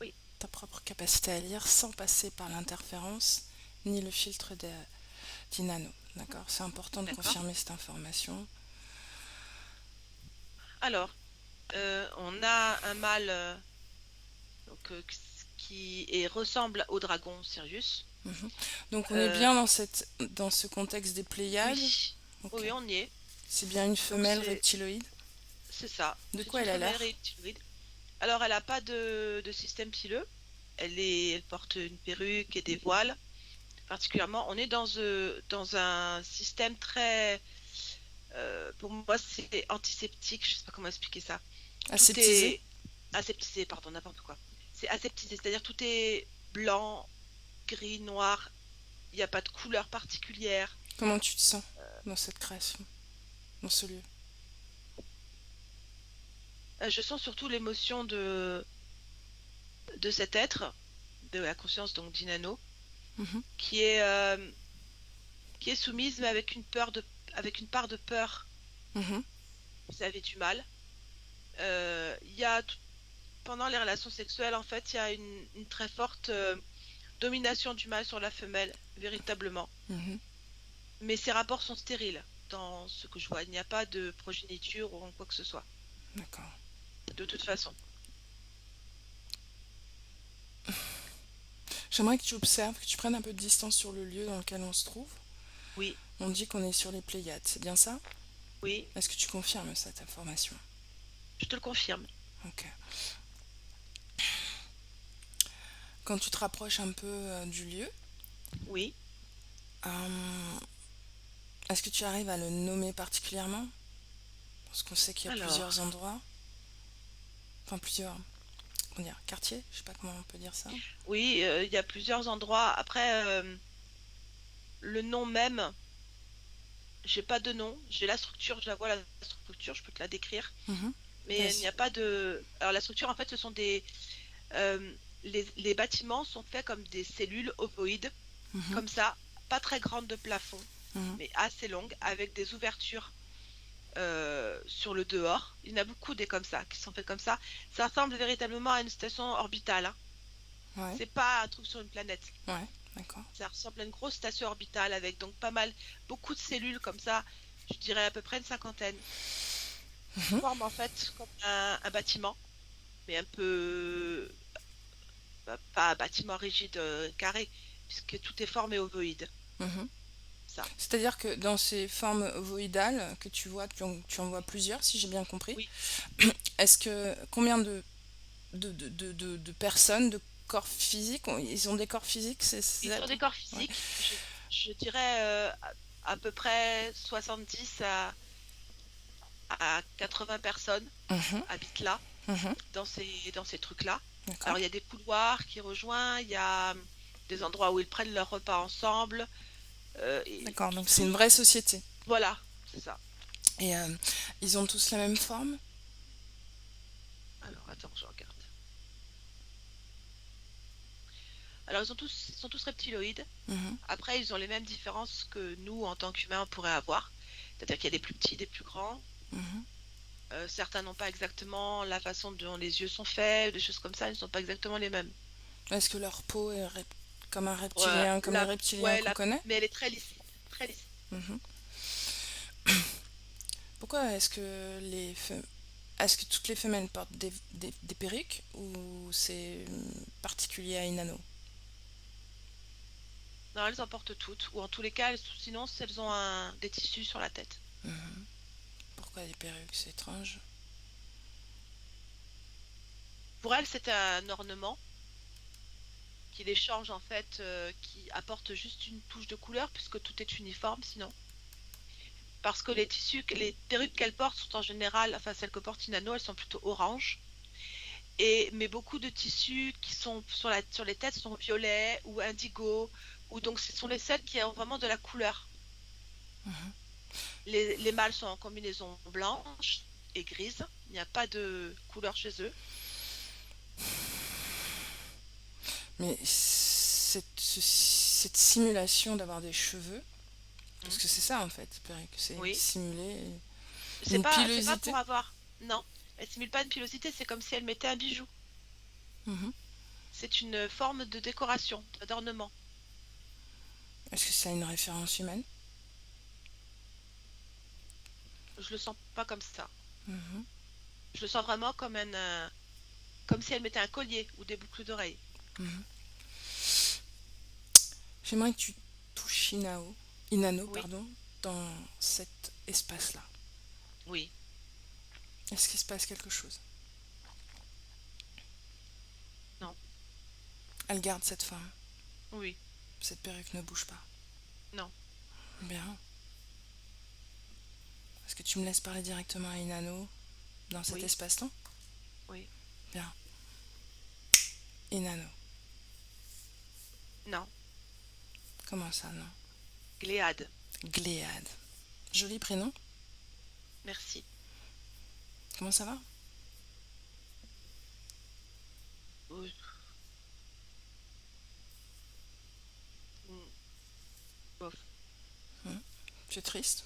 oui, ta propre capacité à lire sans passer par l'interférence ni le filtre d'Inano. D'accord? C'est important de d'accord. confirmer cette information. Alors, on a un mâle donc, ressemble au dragon Sirius. Mhm. Donc on est Euh, bien dans ce contexte des Pléiades. oui, Ok. oui, on y est. C'est bien une Donc femelle reptiloïde. c'est ça. De C'est quoi une elle a femelle l'air? reptiloïde. Alors, elle n'a pas de système pileux. Elle porte une perruque et des voiles. Particulièrement, on est dans un système très, pour moi, c'est antiseptique. Je sais pas comment expliquer ça. Tout Aseptisée? est aseptisé, pardon, n'importe quoi. C'est aseptisé, c'est-à-dire tout est blanc, gris, noir. Il n'y a pas de couleur particulière. Comment tu te sens dans cette création, dans ce lieu? Je sens surtout l'émotion de cet être, de la conscience donc d'Inanno, Mhm. qui est, euh, qui est soumise, mais avec une part de peur Mhm. vis-à-vis du mal. Il y a pendant les relations sexuelles, en fait, il y a une très forte domination du mâle sur la femelle, véritablement. Mhm. Mais ces rapports sont stériles dans ce que je vois. Il n'y a pas de progéniture ou quoi que ce soit, D'accord. de toute façon. J'aimerais que tu observes, que tu prennes un peu de distance sur le lieu dans lequel on se trouve. Oui, On dit qu'on est sur les Pléiades, c'est bien ça? oui, Est-ce que tu confirmes cette information? je te le confirme. Ok. Quand tu te rapproches un peu du lieu, Oui. euh, est-ce que tu arrives à le nommer particulièrement? Parce qu'on sait qu'il y a plusieurs Alors, endroits, enfin plusieurs, comment dire, quartiers, je sais pas comment on peut dire ça. oui, il y a plusieurs endroits. Après, le nom même, j'ai pas de nom. J'ai la structure, je la vois, la structure, je peux te la décrire. Mhm. Mais il n'y Vas-y. a pas de... Alors, la structure, en fait, ce sont les bâtiments sont faits comme des cellules ovoïdes, Mhm. comme ça, pas très grandes de plafond, Mhm. mais assez longues, avec des ouvertures sur le dehors. Il y en a beaucoup des comme ça, qui sont faits comme ça. Ça ressemble véritablement à une station orbitale, hein. Ouais, C'est pas un truc sur une planète. ouais, d'accord. Ça ressemble à une grosse station orbitale avec donc beaucoup de cellules comme ça. Je dirais à peu près une cinquantaine. Mhm. Forme en fait comme un bâtiment, mais un peu pas un bâtiment rigide carré, puisque tout est formé ovoïde. Mhm. Ça. C'est-à-dire que dans ces formes ovoïdales que tu en vois plusieurs, si j'ai bien compris, Oui, est-ce que combien de personnes, de corps physiques, ils ont des corps physiques, ces ils ont êtres? des corps Ouais. physiques. Je dirais à peu près 70 à 80 personnes Mhm. habitent là, Mhm. dans ces trucs-là. D'accord. Alors il y a des couloirs qui rejoignent, il y a des endroits où ils prennent leur repas ensemble, et D'accord, donc c'est tout, une vraie société. voilà, c'est ça. Et ils ont tous la même forme? Alors attends, je regarde. Alors ils sont tous reptiloïdes. Mhm. Après, ils ont les mêmes différences que nous, en tant qu'humains, on pourrait avoir. C'est-à-dire qu'il y a des plus petits, des plus grands. Mhm. Certains n'ont pas exactement la façon dont les yeux sont faits, des choses comme ça, ils ne sont pas exactement les mêmes. Est-ce que leur peau est comme un Ouais, reptilien, comme les reptiliens ouais, qu'on connaît? mais elle est très lisse, très lisse. Mhm. Pourquoi est-ce que toutes les femelles portent des perruques ou c'est particulier à Inanno? Non, elles en portent toutes, ou en tous les cas, sinon, elles ont des tissus sur la tête. Mhm. Pourquoi des perruques? C'est étrange. Pour elles, c'est un ornement qui les change en fait, qui apporte juste une touche de couleur, puisque tout est uniforme sinon. Parce que les perruques qu'elles portent sont en général, enfin celles que porte Inanno, elles sont plutôt orange. Mais beaucoup de tissus qui sont sur les têtes sont violets ou indigo, ou donc ce sont les seules qui ont vraiment de la couleur. Mhm. Les mâles sont en combinaison blanche et grise, il n'y a pas de couleur chez eux. Mais cette simulation d'avoir des cheveux, parce Hmm. que c'est ça en fait, perruque, c'est Oui, simuler c'est une pas pour pilosité. avoir. Non, elle simule pas une pilosité, c'est comme si elle mettait un bijou. Mhm. C'est une forme de décoration, d'ornement. Est-ce que ça a une référence humaine? Je le sens pas comme ça. Mhm. Je le sens vraiment comme si elle mettait un collier ou des boucles d'oreilles. Mhm. J'aimerais que tu touches Inanno, Oui, pardon, dans cet espace-là. oui, Est-ce qu'il se passe quelque chose? non, Elle garde cette forme. oui, Cette perruque ne bouge pas. non, Bien. Est-ce que tu me laisses parler directement à Inanno dans cet oui, espace-là? oui, Bien. Inanno. non. Comment ça, non? Gléade, Gléade. Joli prénom. merci. Comment ça va? Euh, bof. Hmm. Tu es triste?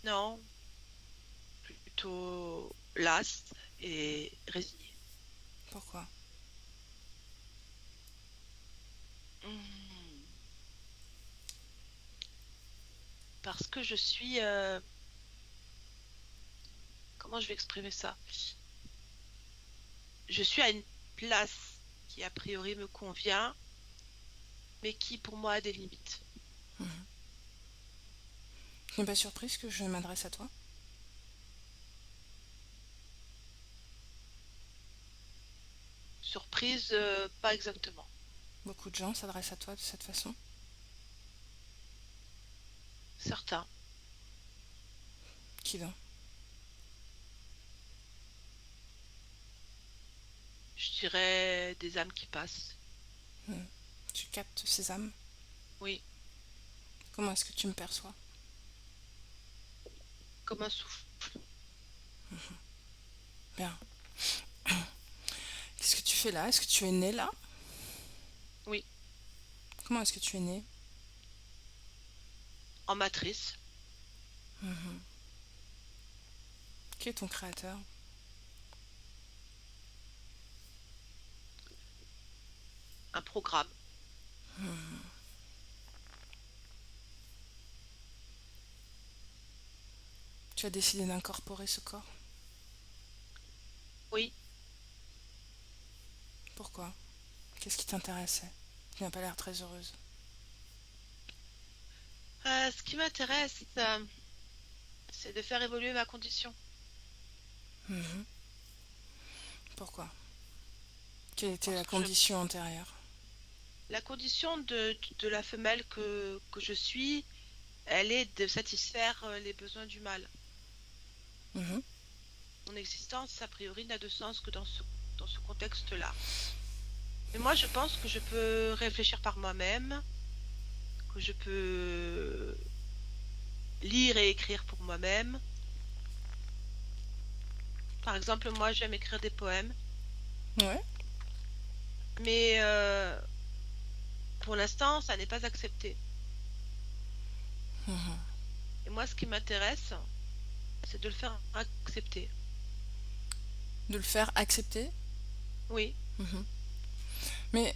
Non, plutôt lasse et résignée. Pourquoi? Hmm. Parce que je suis... comment je vais exprimer ça? Je suis à une place qui a priori me convient, mais qui pour moi a des limites. Mhm. Tu n'es pas surprise que je m'adresse à toi? Surprise, pas exactement. Beaucoup de gens s'adressent à toi de cette façon. Certains. Qui donc? Je dirais des âmes qui passent. Hmm. Tu captes ces âmes? Oui, Comment est-ce que tu me perçois? comme un souffle. Bien. Qu'est-ce que tu fais là? Est-ce que tu es né là? Oui, Comment est-ce que tu es né? en matrice. Mhm. Qui est ton créateur? Un programme. Hmm. Tu as décidé d'incorporer ce corps. Oui. Pourquoi? Qu'est-ce qui t'intéressait? Tu n'as pas l'air très heureuse. Ce qui m'intéresse, c'est de faire évoluer ma condition. Mhm. Pourquoi? Quelle était la Parce que condition antérieure? la condition de la femelle que je suis, elle est de satisfaire les besoins du mâle. Mhm. Mon existence, a priori, n'a de sens que dans ce contexte-là. Mais moi, je pense que je peux réfléchir par moi-même, que je peux lire et écrire pour moi-même. Par exemple, moi, j'aime écrire des poèmes, Ouais. mais pour l'instant, ça n'est pas accepté. Mhm. Et moi, ce qui m'intéresse, c'est de le faire accepter. De le faire accepter? Oui, Mhm. Mais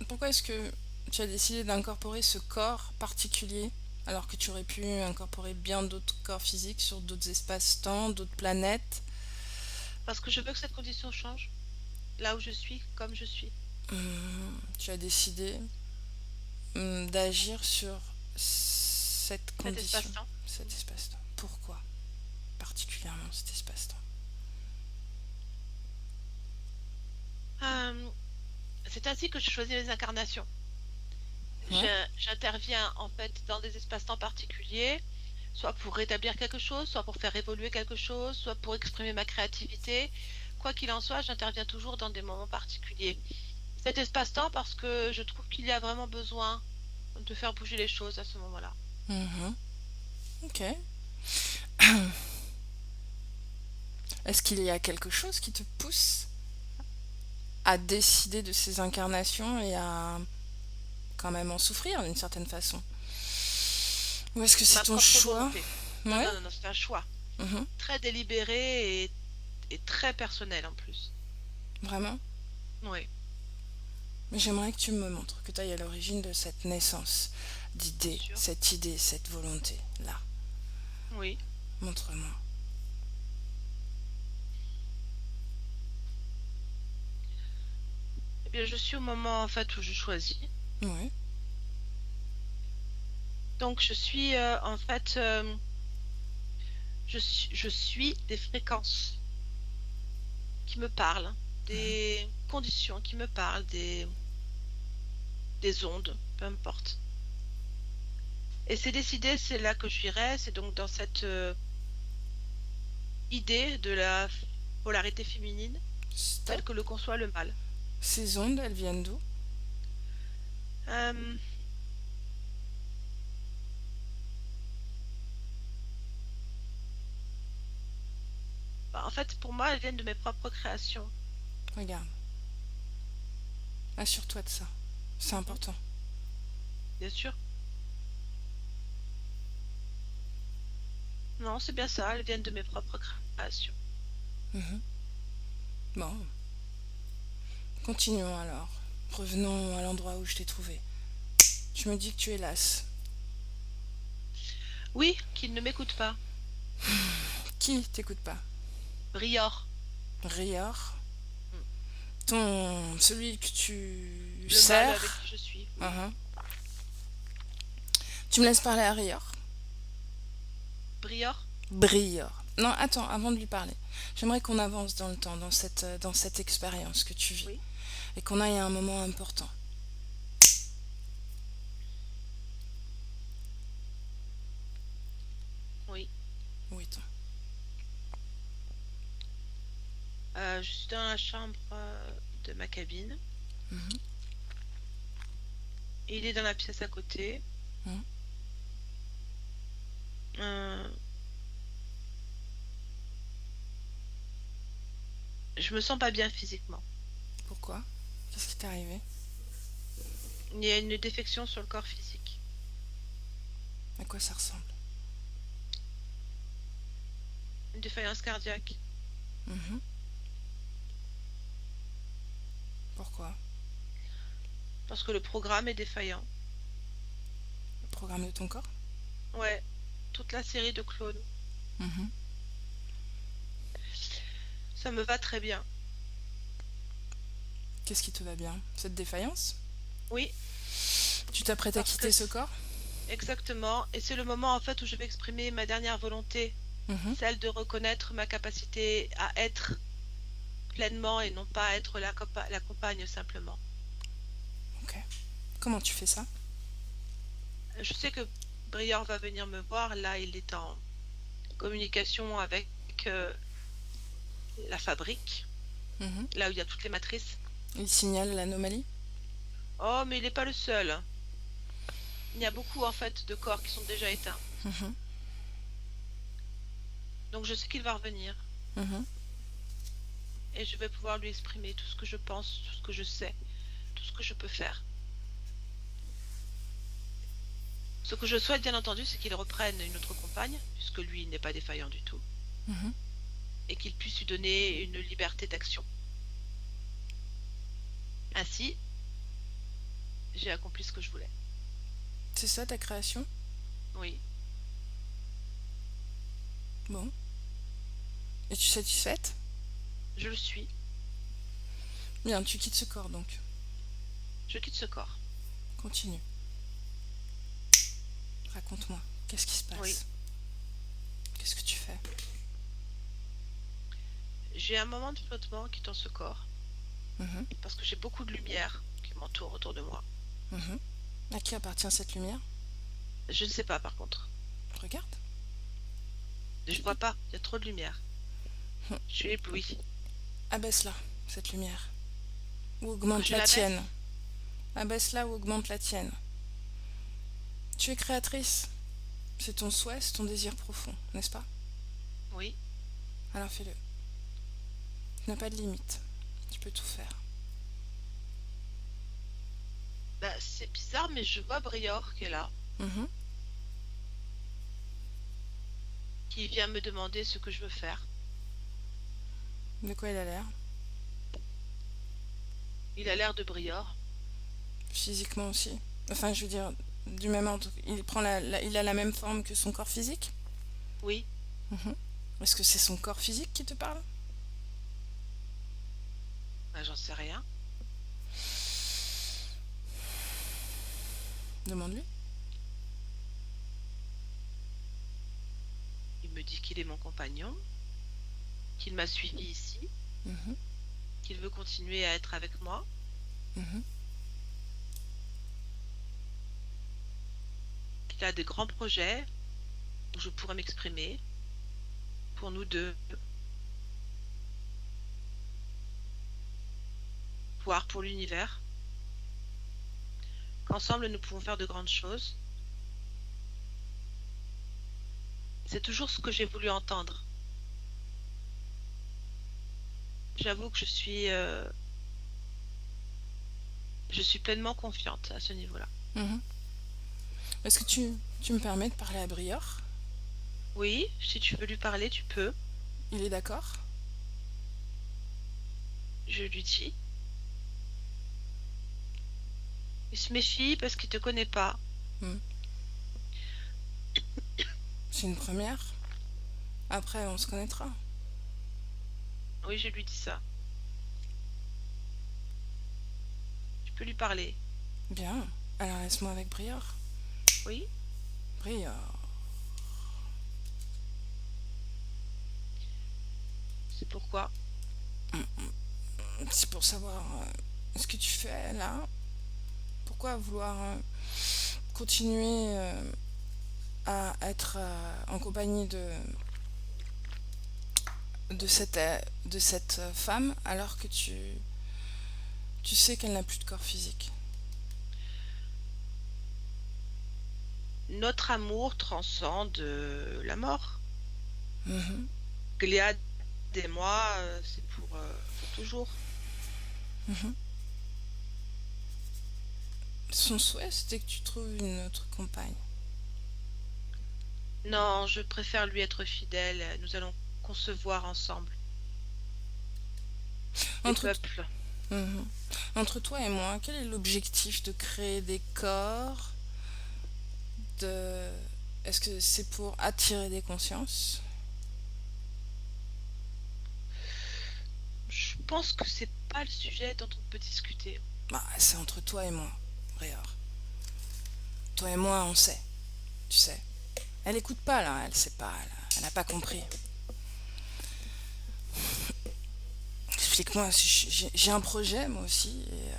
pourquoi est-ce que tu as décidé d'incorporer ce corps particulier Alors que tu aurais pu incorporer bien d'autres corps physiques sur d'autres espaces-temps, d'autres planètes. Parce que je veux que cette condition change, là où je suis, comme je suis. Tu as décidé d'agir sur cette Cet condition, espace-temps. cet espace-temps. Pourquoi particulièrement cet espace-temps? Euh, c'est ainsi que je choisis mes incarnations. Ouais. J'interviens en fait dans des espaces-temps particuliers, soit pour rétablir quelque chose, soit pour faire évoluer quelque chose, soit pour exprimer ma créativité. Quoi qu'il en soit, j'interviens toujours dans des moments particuliers. Cet espace-temps parce que je trouve qu'il y a vraiment besoin de faire bouger les choses à ce moment-là. Mhm. Ok. Est-ce qu'il y a quelque chose qui te pousse à décider de ces incarnations et à quand même en souffrir d'une certaine façon? Ou est-ce que c'est Ma ton propre choix? volonté. Non, Ouais. non, non, non, c'est un choix Mhm. très délibéré et très personnel en plus. Vraiment. Oui, Mais j'aimerais que tu me montres, que tu ailles à l'origine de cette naissance bien d'idée, sûr. cette volonté-là. Oui. Montre-moi. Eh bien, je suis au moment en fait où je choisis. Ouais. Donc, je suis en fait, je suis des fréquences qui me parlent, des conditions qui me parlent, des ondes, peu importe. Et c'est décidé, c'est là que je irai, c'est donc dans cette idée de la polarité féminine, telle Stop. que le conçoit le mâle. Ces ondes, elles viennent d'où? Euh, Bah, en fait, pour moi, elles viennent de mes propres créations. Regarde. Assure-toi de ça. C'est Mhm, important. bien sûr. Non, c'est bien ça, elles viennent de mes propres créations. Mhm. Bon, continuons alors. Revenons à l'endroit où je t'ai trouvé. Tu me dis que tu es lasse. Oui, qu'ils ne m'écoutent pas. Qui t'écoute pas? Brior, Rior, mm, celui que tu le mâle avec sers. qui je suis, oui. Mhm. Tu me laisses parler à Rior? Brior, Brior. Non, attends, avant de lui parler. J'aimerais qu'on avance dans le temps, dans cette expérience que tu vis. oui, Et qu'on aille à un moment important. oui. Où est-on? Je suis dans la chambre de ma cabine. Mhm. Et il est dans la pièce à côté. Mhm. Euh, je me sens pas bien physiquement. Pourquoi? Qu'est-ce qui t'est arrivé? Il y a une défection sur le corps physique. À quoi ça ressemble? Une défaillance cardiaque. Mhm. Pourquoi? Parce que le programme est défaillant. Le programme de ton corps? Ouais, toute la série de clones. Mhm. Ça me va très bien. Qu'est-ce qui te va bien? Cette défaillance? Oui, Tu t'apprêtes à parce que quitter ce corps? exactement. Et c'est le moment en fait où je vais exprimer ma dernière volonté, Mhm. celle de reconnaître ma capacité à être pleinement et non pas être la compagne simplement. Ok. Comment tu fais ça? Je sais que Briard va venir me voir. Là, il est en communication avec euh, la fabrique, Mhm. là où il y a toutes les matrices. Il signale l'anomalie? Oh, mais il n'est pas le seul. Il y a beaucoup en fait de corps qui sont déjà éteints. Mhm. Donc je sais qu'il va revenir Mhm. et je vais pouvoir lui exprimer tout ce que je pense, tout ce que je sais, tout ce que je peux faire. Ce que je souhaite bien entendu, c'est qu'il reprenne une autre compagne, puisque lui il n'est pas défaillant du tout, Mhm. et qu'il puisse lui donner une liberté d'action. Ainsi, j'ai accompli ce que je voulais. C'est ça ta création? Oui, Bon. Es-tu satisfaite? je le suis. Bien, tu quittes ce corps donc. Je quitte ce corps. Continue. Raconte-moi. Qu'est-ce qui se Oui. passe? Qu'est-ce que tu fais? J'ai un moment de flottement en quittant ce corps, Mhm, parce que j'ai beaucoup de lumière qui m'entoure autour de moi. mhm. À qui appartient cette lumière? Je ne sais pas par contre. Regarde. Je vois pas, il y a trop de lumière. Je suis éblouie. Abaisse-la, cette lumière. Ou Que augmente je la la baisse? tienne. Abaisse-la ou augmente la tienne. Tu es créatrice. C'est ton souhait, c'est ton désir profond, n'est-ce pas? Oui. Alors fais-le. Tu n'as pas de limite. Tu peux tout faire. Bah, c'est bizarre, mais je vois Brior qui est là, Mhm. qui vient me demander ce que je veux faire. De quoi il a l'air? Il a l'air de Brior. Physiquement aussi. Enfin, je veux dire, du même ordre. Il a la même forme que son corps physique? Oui. Mhm. Est-ce que c'est son corps physique qui te parle? Bah, j'en sais rien. Demande-lui. Il me dit qu'il est mon compagnon, qu'il m'a suivi ici, Mhm, qu'il veut continuer à être avec moi, mhm. qu'il a des grands projets où je pourrais m'exprimer pour nous deux, voire pour l'univers, qu'ensemble nous pouvons faire de grandes choses. C'est toujours ce que j'ai voulu entendre. J'avoue que je suis pleinement confiante à ce niveau-là. Mhm. Est-ce que tu me permets de parler à Brior? Oui, si tu veux lui parler, tu peux. Il est d'accord? Je lui dis. Il se méfie parce qu'il te connaît pas. Hmm. C'est une première. Après, on se connaîtra. Oui, je lui dis ça. Tu peux lui parler. Bien. Alors laisse-moi avec Brior. Oui, Brior. c'est pourquoi. C'est pour savoir ce que tu fais là. Pourquoi vouloir continuer à être en compagnie de cette femme alors que tu sais qu'elle n'a plus de corps physique. Notre amour transcende la mort. Mhm, Gléade et moi, c'est pour toujours. mhm. Son souhait, c'était que tu trouves une autre compagne. Non, je préfère lui être fidèle. Nous allons concevoir ensemble des Entre, peuples. mhm. Entre toi et moi, quel est l'objectif de créer des corps de... Est-ce que c'est pour attirer des consciences? Je pense que c'est pas le sujet dont on peut discuter. Bah, c'est entre toi et moi, Brior. Toi et moi, on sait, tu sais. Elle écoute pas là, elle sait pas, elle a pas compris. Explique-moi, j'ai un projet moi aussi et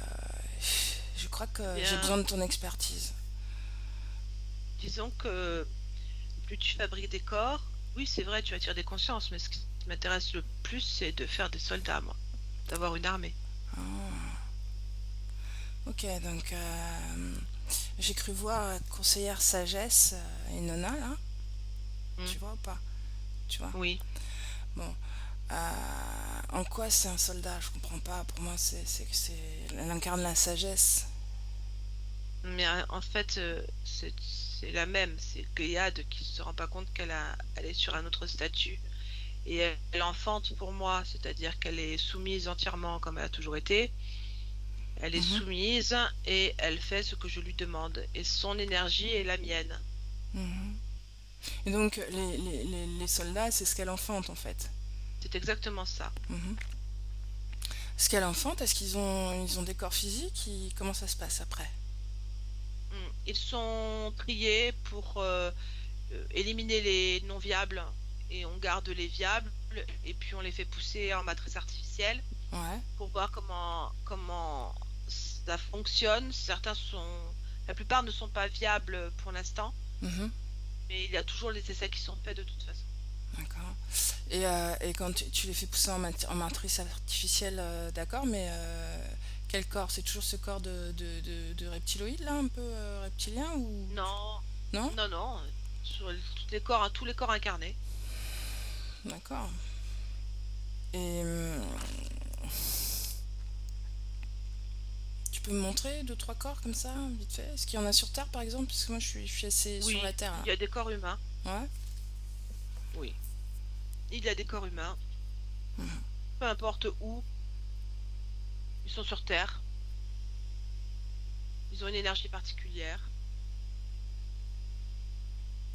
je crois que j'ai Bien, besoin de ton expertise. disons que plus tu fabriques des corps, oui, c'est vrai, tu attires des consciences, mais ce qui m'intéresse le plus, c'est de faire des soldats, moi, d'avoir une armée. Ah, ok, donc j'ai cru voir conseillère sagesse et Nona là, Hmm. tu vois ou pas? Tu vois? Oui, Bon, en quoi c'est un soldat? Je comprends pas. Pour moi, elle incarne la sagesse. mais en fait, c'est la même. C'est Gléade qui se rend pas compte elle est sur un autre statut. Et elle enfante pour moi, c'est-à-dire qu'elle est soumise entièrement comme elle a toujours été. Elle est Mhm, soumise et elle fait ce que je lui demande. Et son énergie est la mienne. Mhm. Et donc, les soldats, c'est ce qu'elle enfante, en fait. C'est exactement ça. Mhm. Ce qu'elle enfante, est-ce ils ont des corps physiques? Comment ça se passe après? Ils sont triés pour éliminer les non viables et on garde les viables et puis on les fait pousser en matrice artificielle Ouais. pour voir comment ça fonctionne. La plupart ne sont pas viables pour l'instant, Mhm. mais il y a toujours les essais qui sont faits de toute façon. D'accord. Et quand tu les fais pousser en matrice artificielle, d'accord, mais quel corps? C'est toujours ce corps de reptiloïde, là, un peu reptilien, ou... Non, Non? non, non, tous les corps incarnés. D'accord. Et tu peux me montrer deux, trois corps comme ça, vite fait? Est-ce qu'il y en a sur Terre, par exemple? Parce que moi, je suis assez sur la Oui, Terre, il y a des corps humains. là. Ouais? Oui, il y a des corps humains. Peu importe où, ils sont sur Terre. Ils ont une énergie particulière.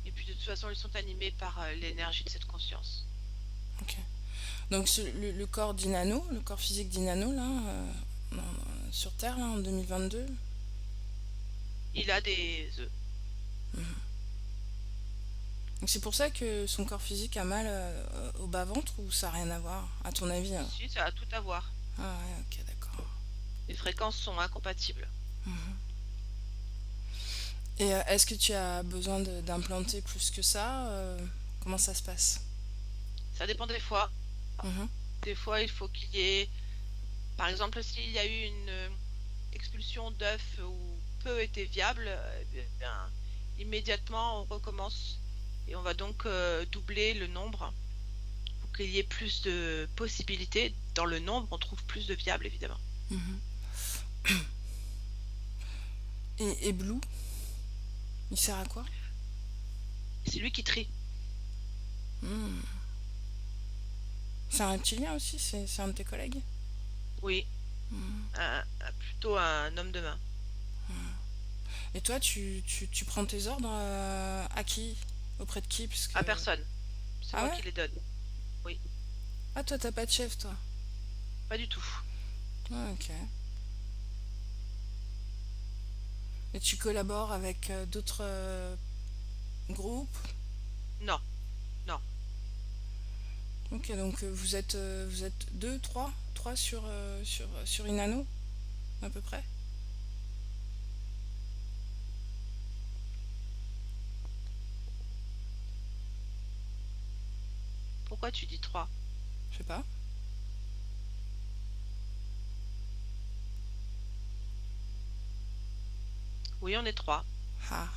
Et puis de toute façon, ils sont animés par l'énergie de cette conscience. Ok. Donc, le corps d'Inanno, le corps physique d'Inanno, là, sur Terre, là, en 2022. Il a des œufs. Donc c'est pour ça que son corps physique a mal au bas-ventre, ou ça n'a rien à voir, à ton avis, hein? Si, ça a tout à voir. Ah ouais, ok, d'accord. Les fréquences sont incompatibles. Et est-ce que tu as besoin d'implanter plus que ça? Comment ça se passe? Ça dépend des fois. Mhm. Des fois, il faut qu'il y ait, par exemple, s'il y a eu une expulsion d'œufs où peu était viable, bien, immédiatement on recommence et on va donc doubler le nombre pour qu'il y ait plus de possibilités. Dans le nombre, on trouve plus de viables, évidemment. Mhm. Et Blue, il sert à quoi? C'est lui qui trie. Hmm. C'est un reptilien aussi? C'est un de tes collègues? Oui, plutôt un homme de main. Et toi, tu prends tes ordres à qui? Auprès de qui? Puisque... À personne. C'est Ah moi ouais? qui les donne. Oui, Ah, toi, t'as pas de chef, toi? pas du tout. Ah, ok. Et tu collabores avec d'autres groupes? Non, non. Ok, donc vous êtes deux, trois sur Inanno, à peu près? Pourquoi tu dis trois? Je sais pas. Oui, on est trois. Ah.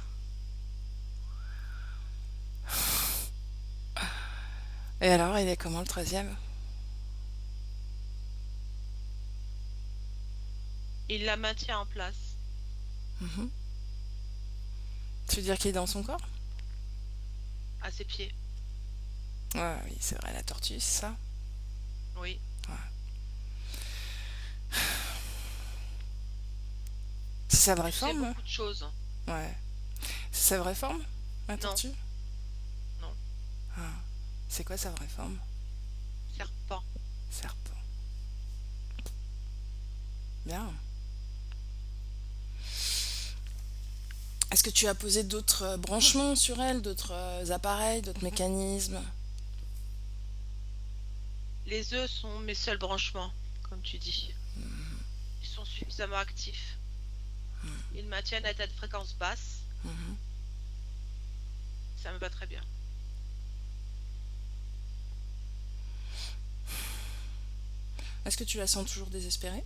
Et alors, il est comment le troisième? Il la maintient en place. Mhm. Tu veux dire qu'il est dans son corps? À ses pieds. Ouais, oui, c'est vrai, la tortue, c'est ça. Oui. Ouais. C'est sa vraie Tu sais forme? beaucoup de choses. Ouais. C'est sa vraie forme, la Non, tortue? non. Ah. C'est quoi sa vraie forme? Serpent. Serpent. Bien. Est-ce que tu as posé d'autres branchements sur elle, d'autres appareils, d'autres mécanismes? Les œufs sont mes seuls branchements, comme tu dis. Ils sont suffisamment actifs. Ils maintiennent à état de fréquence basse. Mhm. Ça me va très bien. Est-ce que tu la sens toujours désespérée?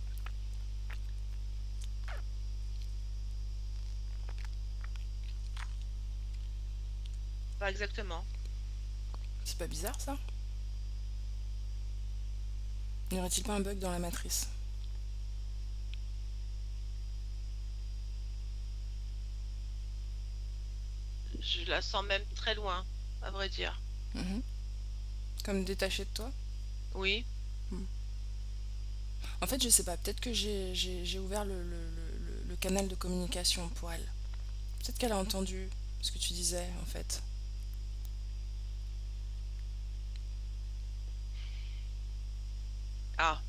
Pas exactement. C'est pas bizarre, ça? N'y aurait-il pas un bug dans la matrice? Je la sens même très loin, à vrai dire. Mhm. Comme détachée de toi? Oui, En fait, je sais pas, peut-être que j'ai ouvert le canal de communication pour elle. Peut-être qu'elle a entendu ce que tu disais en fait. Ah,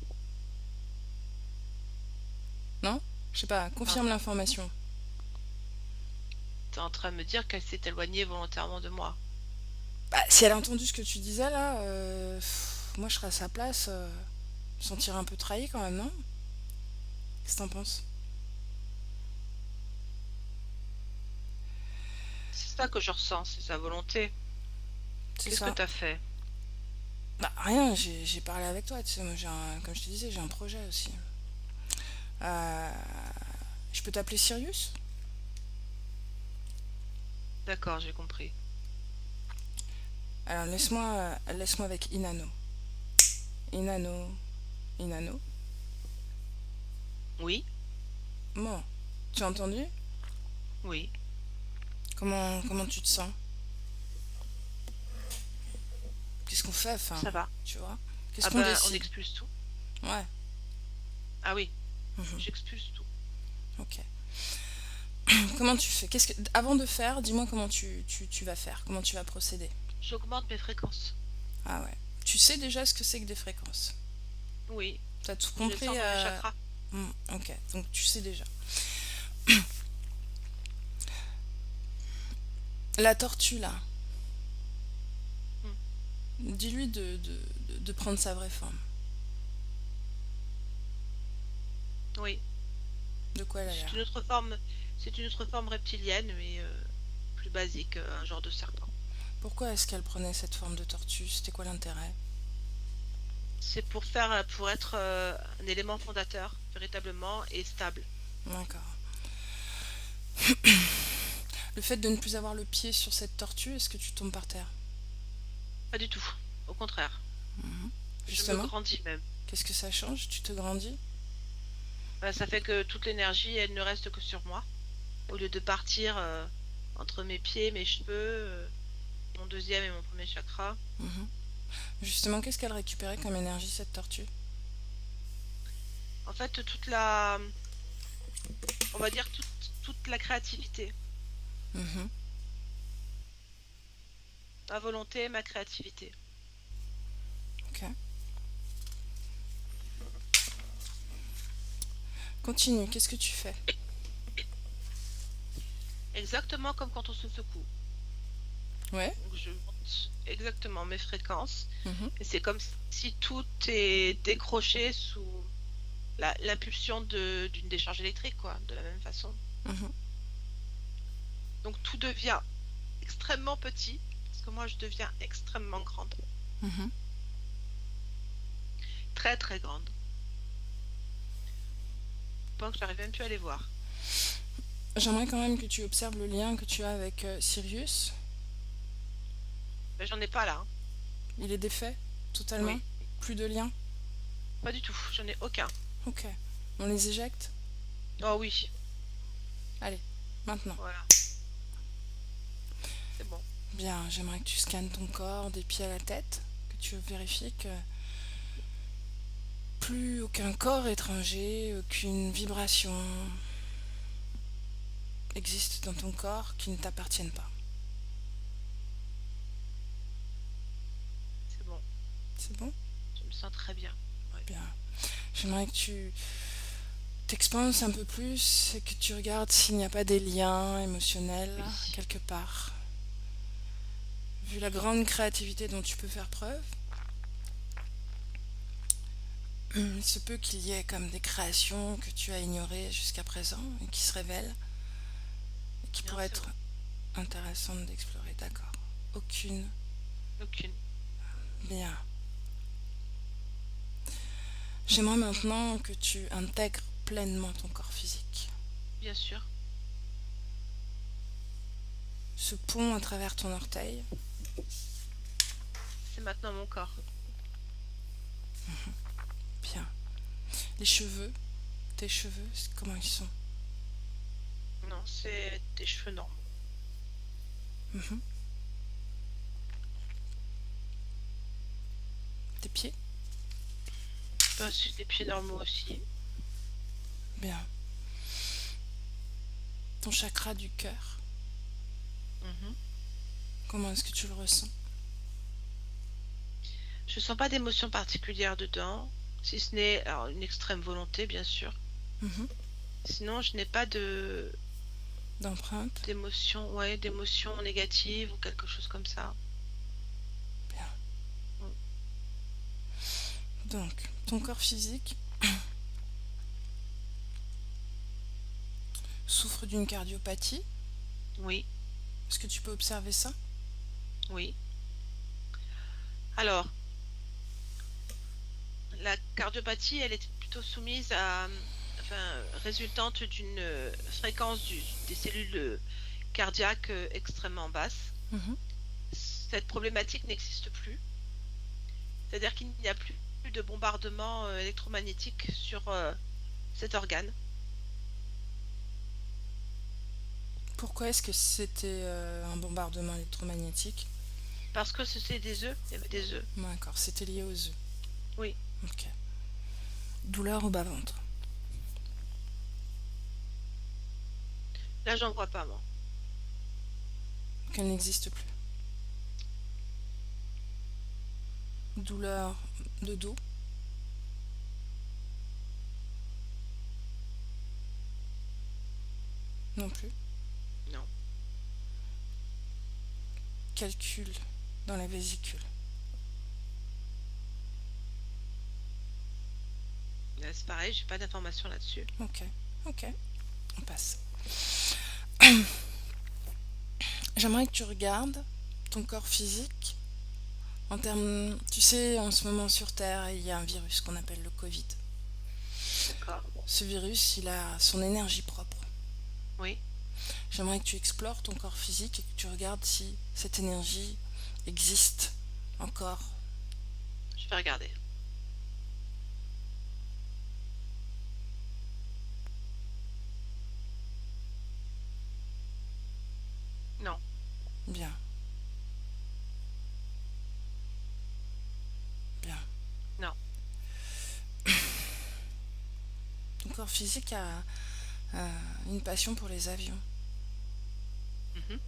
Non? Je sais pas, ah, confirme l'information. t'es en train de me dire qu'elle s'est éloignée volontairement de moi. Bah, si elle a entendu ce que tu disais là, moi je serais à sa place, me sentir un peu trahi quand même, non? Qu'est-ce que t'en penses? C'est ça que je ressens, c'est sa volonté. C'est Qu'est-ce que ça. t'as fait? Bah rien, j'ai parlé avec toi, tu sais, moi comme je te disais, j'ai un projet aussi. Euh, je peux t'appeler Sirius? D'accord, j'ai compris. Alors laisse-moi avec Inano. Inano, Inano. Oui, Bon, tu as entendu? oui, Comment tu te sens? Qu'est-ce qu'on fait, enfin, ça va. tu vois? Qu'est-ce Ah qu'on ben, on décide? expulse tout. Ouais, Ah oui, mhm, j'expulse tout. ok. Comment tu fais? Avant de faire, dis-moi comment tu vas faire, comment tu vas procéder. J'augmente mes fréquences. Ah ouais. Tu sais déjà ce que c'est que des fréquences. Oui, T'as tout je les compris? sens dans mes chakras. Ok, donc tu sais déjà. La tortue, là, Hmm. dis-lui de prendre sa vraie forme. Oui, De quoi elle a c'est l'air? une autre forme, c'est une autre forme reptilienne, mais plus basique, un genre de serpent. Pourquoi est-ce qu'elle prenait cette forme de tortue? C'était quoi l'intérêt? C'est pour être un élément fondateur, véritablement, et stable. D'accord. Le fait de ne plus avoir le pied sur cette tortue, est-ce que tu tombes par terre? Pas du tout. Au contraire. Je me Justement, grandis même. qu'est-ce que ça change? Tu te grandis? Ça fait que toute l'énergie, elle ne reste que sur moi. Au lieu de partir entre mes pieds, mes cheveux, mon deuxième et mon premier chakra. Mhm. Justement, qu'est-ce qu'elle récupérait comme énergie, cette tortue? En fait, on va dire toute la créativité. Mhm. Ma volonté, ma créativité. Ok. Continue, qu'est-ce que tu fais? Exactement comme quand on se secoue. Ouais. Donc je monte exactement mes fréquences. Mhm. Et c'est comme si tout est décroché sous l'impulsion d'une décharge électrique, quoi, de la même façon. Mhm. Donc tout devient extrêmement petit, parce que moi je deviens extrêmement grande. Mhm. Très très grande. Point que j'arrive même plus à les voir. J'aimerais quand même que tu observes le lien que tu as avec Sirius. Mais j'en ai pas là, hein. Il est défait, totalement. Oui, Plus de lien. pas du tout, j'en ai aucun. Ok. On les éjecte? Oh oui, Allez, maintenant. voilà, c'est bon. Bien, j'aimerais que tu scannes ton corps des pieds à la tête, que tu vérifies que plus aucun corps étranger, aucune vibration existe dans ton corps qui ne t'appartienne pas. C'est bon, C'est bon? je me sens très bien. Ouais. Bien. J'aimerais que tu t'expanses un peu plus et que tu regardes s'il n'y a pas des liens émotionnels Oui, quelque part. Vu la grande créativité dont tu peux faire preuve, il se peut qu'il y ait comme des créations que tu as ignorées jusqu'à présent et qui se révèlent et qui bien pourraient sûr. être intéressantes d'explorer. D'accord. Aucune. Aucune. Bien. J'aimerais maintenant que tu intègres pleinement ton corps physique. Bien sûr. Ce pont à travers ton orteil. C'est maintenant mon corps. Bien. Les cheveux. Tes cheveux, comment ils sont? Non, c'est des cheveux normaux. Mhm. Tes pieds? C'est des pieds normaux aussi. Bien. Ton chakra du cœur. Mhm. Comment est-ce que tu le ressens? Je sens pas d'émotion particulière dedans, si ce n'est alors une extrême volonté, bien sûr. Mhm. Sinon, je n'ai pas de D'empreinte? d'émotion, ouais, d'émotion négative ou quelque chose comme ça. Bien. Mm. Donc, ton corps physique souffre d'une cardiopathie. Oui, Est-ce que tu peux observer ça? oui. Alors, la cardiopathie, elle est plutôt soumise à, enfin, résultante d'une fréquence des cellules cardiaques extrêmement basse. Mhm. Cette problématique n'existe plus. C'est-à-dire qu'il n'y a plus de bombardement électromagnétique sur cet organe. Pourquoi est-ce que c'était un bombardement électromagnétique? Parce que c'était des œufs, il y avait des œufs. D'accord, c'était lié aux œufs. Oui. Ok. Douleur au bas-ventre. Là, j'en vois pas, moi. Qu'elle n'existe plus. Douleur de dos. Non plus. Non. Calcul dans la vésicule. Là, c'est pareil, j'ai pas d'informations là-dessus. Ok. Ok. On passe. J'aimerais que tu regardes ton corps physique en termes... Tu sais, en ce moment sur Terre, il y a un virus qu'on appelle le Covid. D'accord. Ce virus, il a son énergie propre. Oui. J'aimerais que tu explores ton corps physique et que tu regardes si cette énergie existe encore. Je vais regarder. Non. Bien. Bien. Non. Ton corps physique a une passion pour les avions. Mhm.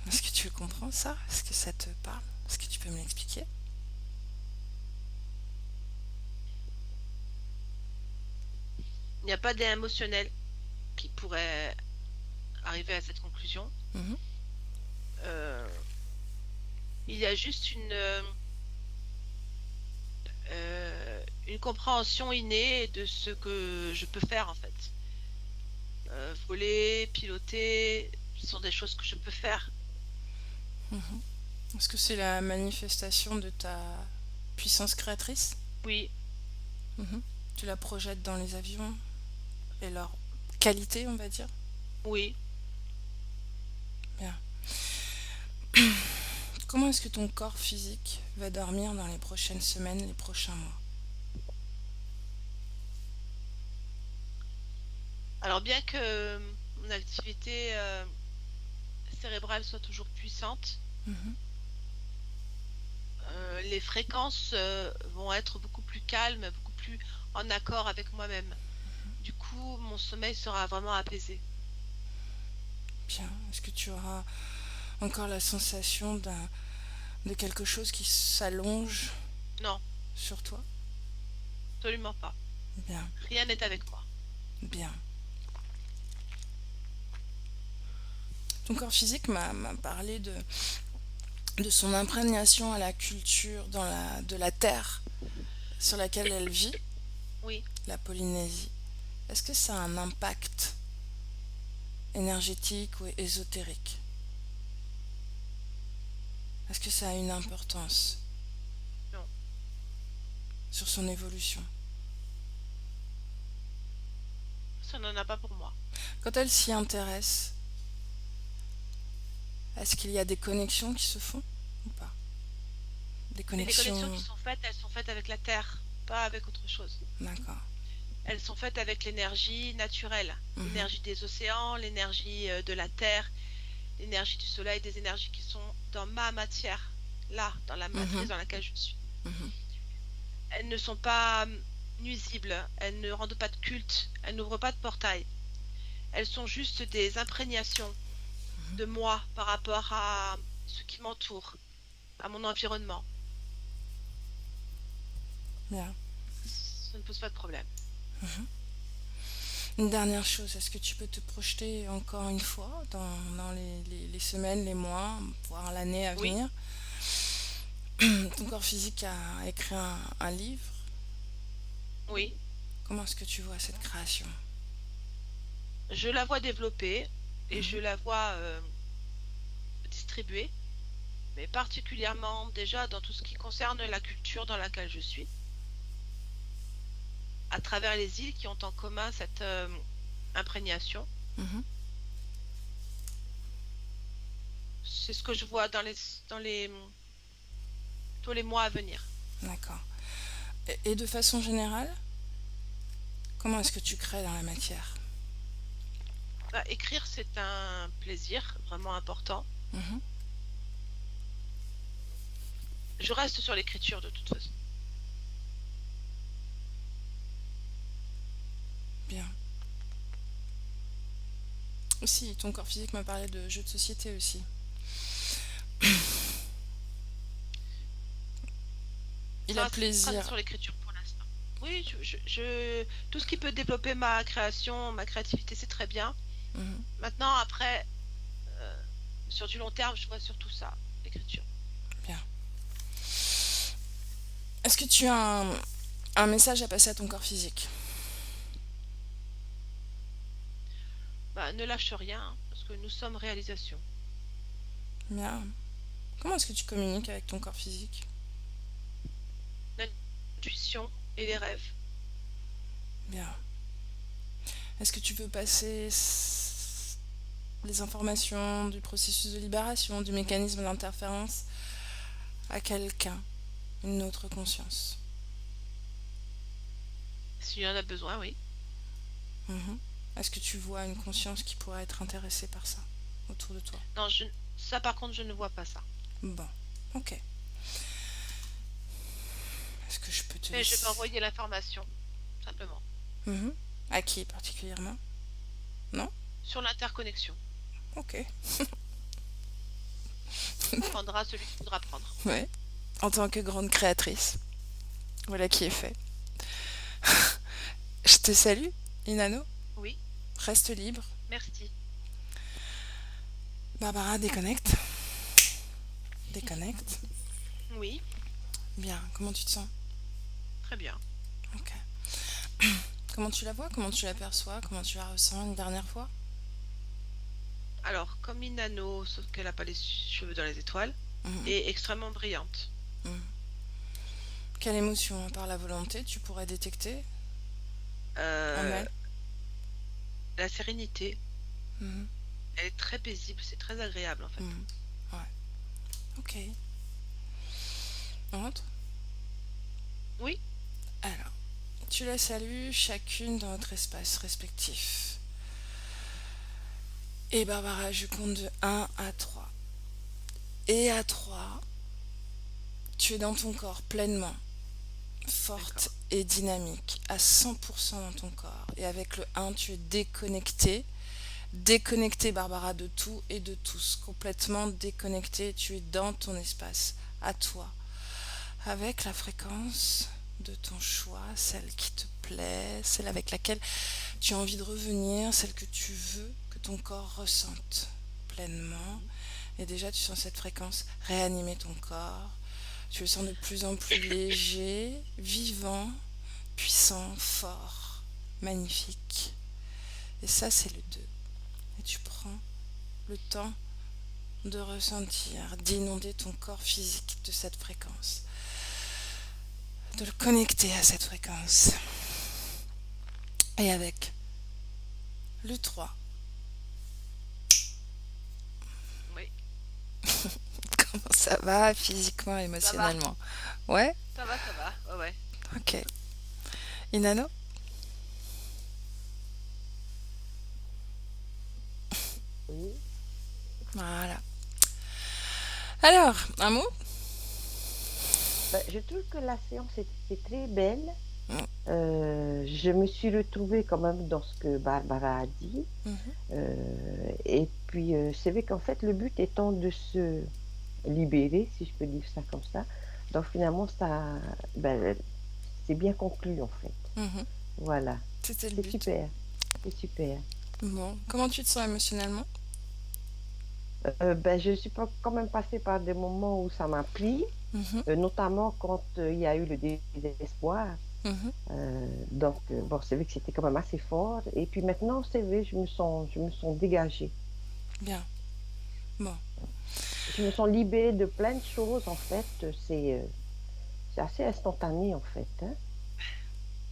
Est-ce que tu le comprends ça? Est-ce que ça te parle? Est-ce que tu peux me l'expliquer? Il n'y a pas d'émotionnel qui pourrait arriver à cette conclusion. Mhm. Euh, il y a juste une compréhension innée de ce que je peux faire en fait. Voler, piloter, ce sont des choses que je peux faire. Mhm. Est-ce que c'est la manifestation de ta puissance créatrice? Oui, Mhm. Tu la projettes dans les avions et leur qualité, on va dire? oui. Bien. Comment est-ce que ton corps physique va dormir dans les prochaines semaines, les prochains mois? Alors bien que mon activité cérébrale soit toujours puissante, Mhm. les fréquences vont être beaucoup plus calmes, beaucoup plus en accord avec moi-même. Du coup, mon sommeil sera vraiment apaisé. Bien. Est-ce que tu auras encore la sensation de quelque chose qui s'allonge Non, sur toi? absolument pas. Bien. Rien n'est avec moi. Bien. Ton corps physique m'a parlé de son imprégnation à la culture de la terre sur laquelle elle vit, Oui, la Polynésie. Est-ce que ça a un impact énergétique ou ésotérique? Est-ce que ça a une importance non, sur son évolution? ça n'en a pas pour moi. Quand elle s'y intéresse, est-ce qu'il y a des connexions qui se font ou pas? Des Mais les connexions... connexions qui sont faites, elles sont faites avec la Terre, pas avec autre chose. D'accord. Elles sont faites avec l'énergie naturelle, Mhm. l'énergie des océans, l'énergie de la Terre, l'énergie du Soleil, des énergies qui sont dans ma matière, là, dans la Mhm. matrice dans laquelle je suis. Mhm. Elles ne sont pas nuisibles, elles ne rendent pas de culte, elles n'ouvrent pas de portail. Elles sont juste des imprégnations de moi par rapport à ce qui m'entoure, à mon environnement. Bien. Ça ne pose pas de problème. Une dernière chose, est-ce que tu peux te projeter encore une fois dans les semaines, les mois, voire l'année à Oui, venir? Ton corps physique a écrit un livre. oui. Comment est-ce que tu vois cette création? Je la vois développer et je Mhm. la vois distribuer, mais particulièrement déjà dans tout ce qui concerne la culture dans laquelle je suis, à travers les îles qui ont en commun cette imprégnation. Mhm. C'est ce que je vois dans les tous les mois à venir. D'accord. Et de façon générale, comment est-ce que tu crées dans la matière? Bah, écrire, c'est un plaisir vraiment important. Mhm. Je reste sur l'écriture de toute façon. Bien. Aussi, ton corps physique m'a parlé de jeux de société aussi. Il a Ça sera plaisir. sur l'écriture pour l'instant. Oui, tout ce qui peut développer ma création, ma créativité, c'est très bien. Mhm. Maintenant, après, euh, sur du long terme, je vois surtout ça, l'écriture. Bien. Est-ce que tu as un message à passer à ton corps physique? Bah, ne lâche rien, hein, parce que nous sommes réalisation. Bien. Comment est-ce que tu communiques avec ton corps physique? L'intuition et les rêves. Bien. Est-ce que tu peux passer les informations du processus de libération, du mécanisme d'interférence à quelqu'un, une autre conscience? S'il y en a besoin, oui. Mhm. Est-ce que tu vois une conscience qui pourrait être intéressée par ça autour de toi? Non, ça par contre, je ne vois pas ça. Bon, ok. Est-ce que je peux te Mais je vais laisser? envoyer l'information, simplement, Mhm. À qui particulièrement? Non? sur l'interconnexion. Ok. Prendra celui qui voudra prendre. Ouais. En tant que grande créatrice. Voilà qui est fait. Je te salue, Inano. Oui, Reste libre. merci. Barbara, déconnecte. Déconnecte. Oui, Bien. Comment tu te sens? très bien. Ok. Comment tu la vois? Comment tu l'aperçois? Comment tu la ressens une dernière fois? Alors, comme Inanno, sauf qu'elle n'a pas les cheveux dans les étoiles, Mhm. et extrêmement brillante. Mhm. Quelle émotion, à part la volonté, tu pourrais détecter en Euh, elle? la sérénité, Mhm. elle est très paisible, c'est très agréable en fait. Mhm. Ouais. Ok. On rentre? Oui, Alors, tu la salues chacune dans notre espace respectif. Et Barbara, je compte de 1 à 3. Et à 3, tu es dans ton corps pleinement, forte d'accord. et dynamique, à 100% dans ton corps. Et avec le 1, tu es déconnecté. Déconnecté, Barbara, de tout et de tous. Complètement déconnecté, tu es dans ton espace, à toi. Avec la fréquence de ton choix, celle qui te plaît, celle avec laquelle tu as envie de revenir, celle que tu veux que ton corps ressente pleinement. Mhm. Et déjà, tu sens cette fréquence réanimer ton corps. Tu le sens de plus en plus léger, vivant, puissant, fort, magnifique. Et ça, c'est le 2. Et tu prends le temps de ressentir, d'inonder ton corps physique de cette fréquence, de le connecter à cette fréquence. Et avec le 3, Oui, comment ça va physiquement, ça va, émotionnellement? Ouais. ça va, ouais, ouais. Ok. Inano? Oui. Voilà. Alors, un mot? Ben, je trouve que la séance était très belle. Mm. Je me suis retrouvée quand même dans ce que Barbara a dit. Mhm. Et puis, c'est vrai qu'en fait, le but étant de se libérer, si je peux dire ça comme ça. Donc finalement, ça, ben, c'est bien conclu en fait. Mhm. Voilà. C'était le C'est but. super. C'est super. Bon, comment tu te sens émotionnellement? Ben, je suis quand même passée par des moments où ça m'a pris, Mhm. notamment quand il y a eu le désespoir. Mhm. Donc, bon, c'est vrai que c'était quand même assez fort. Et puis maintenant, c'est vrai, je me sens dégagée. Bien. Bon. Je me sens libérée de plein de choses, en fait. C'est assez instantané, en fait, hein.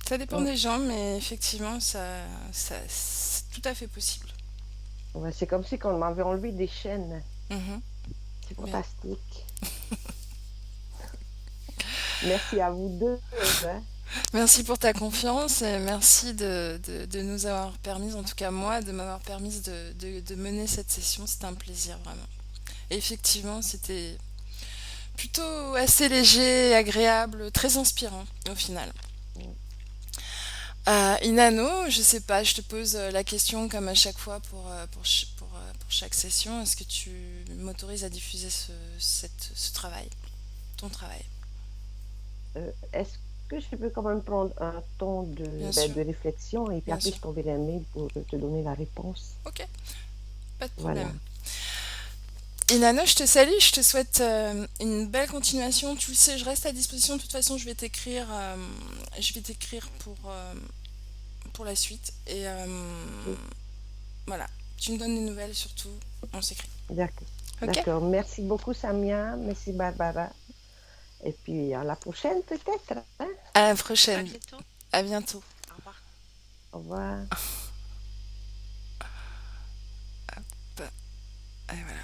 Ça dépend Mm. des gens, mais effectivement, c'est tout à fait possible. Ouais, c'est comme si on m'avait enlevé des chaînes. Mhm. C'est Bien. fantastique. Merci à vous deux, hein. Merci pour ta confiance et merci de nous avoir permis, en tout cas moi, de m'avoir permis de mener cette session. C'était un plaisir, vraiment. Et effectivement, c'était plutôt assez léger, agréable, très inspirant au final. Mm. Inano, je sais pas, je te pose la question comme à chaque fois pour chaque session. Est-ce que tu m'autorises à diffuser ce travail, ton travail? Est-ce que je peux quand même prendre un temps de, Bien ben, sûr, de réflexion et puis bien après sûr. je t'enverrai un mail pour te donner la réponse? Ok, pas de problème. Voilà. Inano, je te salue, je te souhaite une belle continuation. Tu le sais, je reste à disposition. De toute façon, je vais t'écrire pour la suite. Et Ok. voilà, tu me donnes des nouvelles surtout. On s'écrit. D'accord. Ok? D'accord. Merci beaucoup, Samia. Merci, Barbara. Et puis à la prochaine, peut-être, hein. À la À prochaine. bientôt. À bientôt. Au revoir. Au revoir. Et voilà.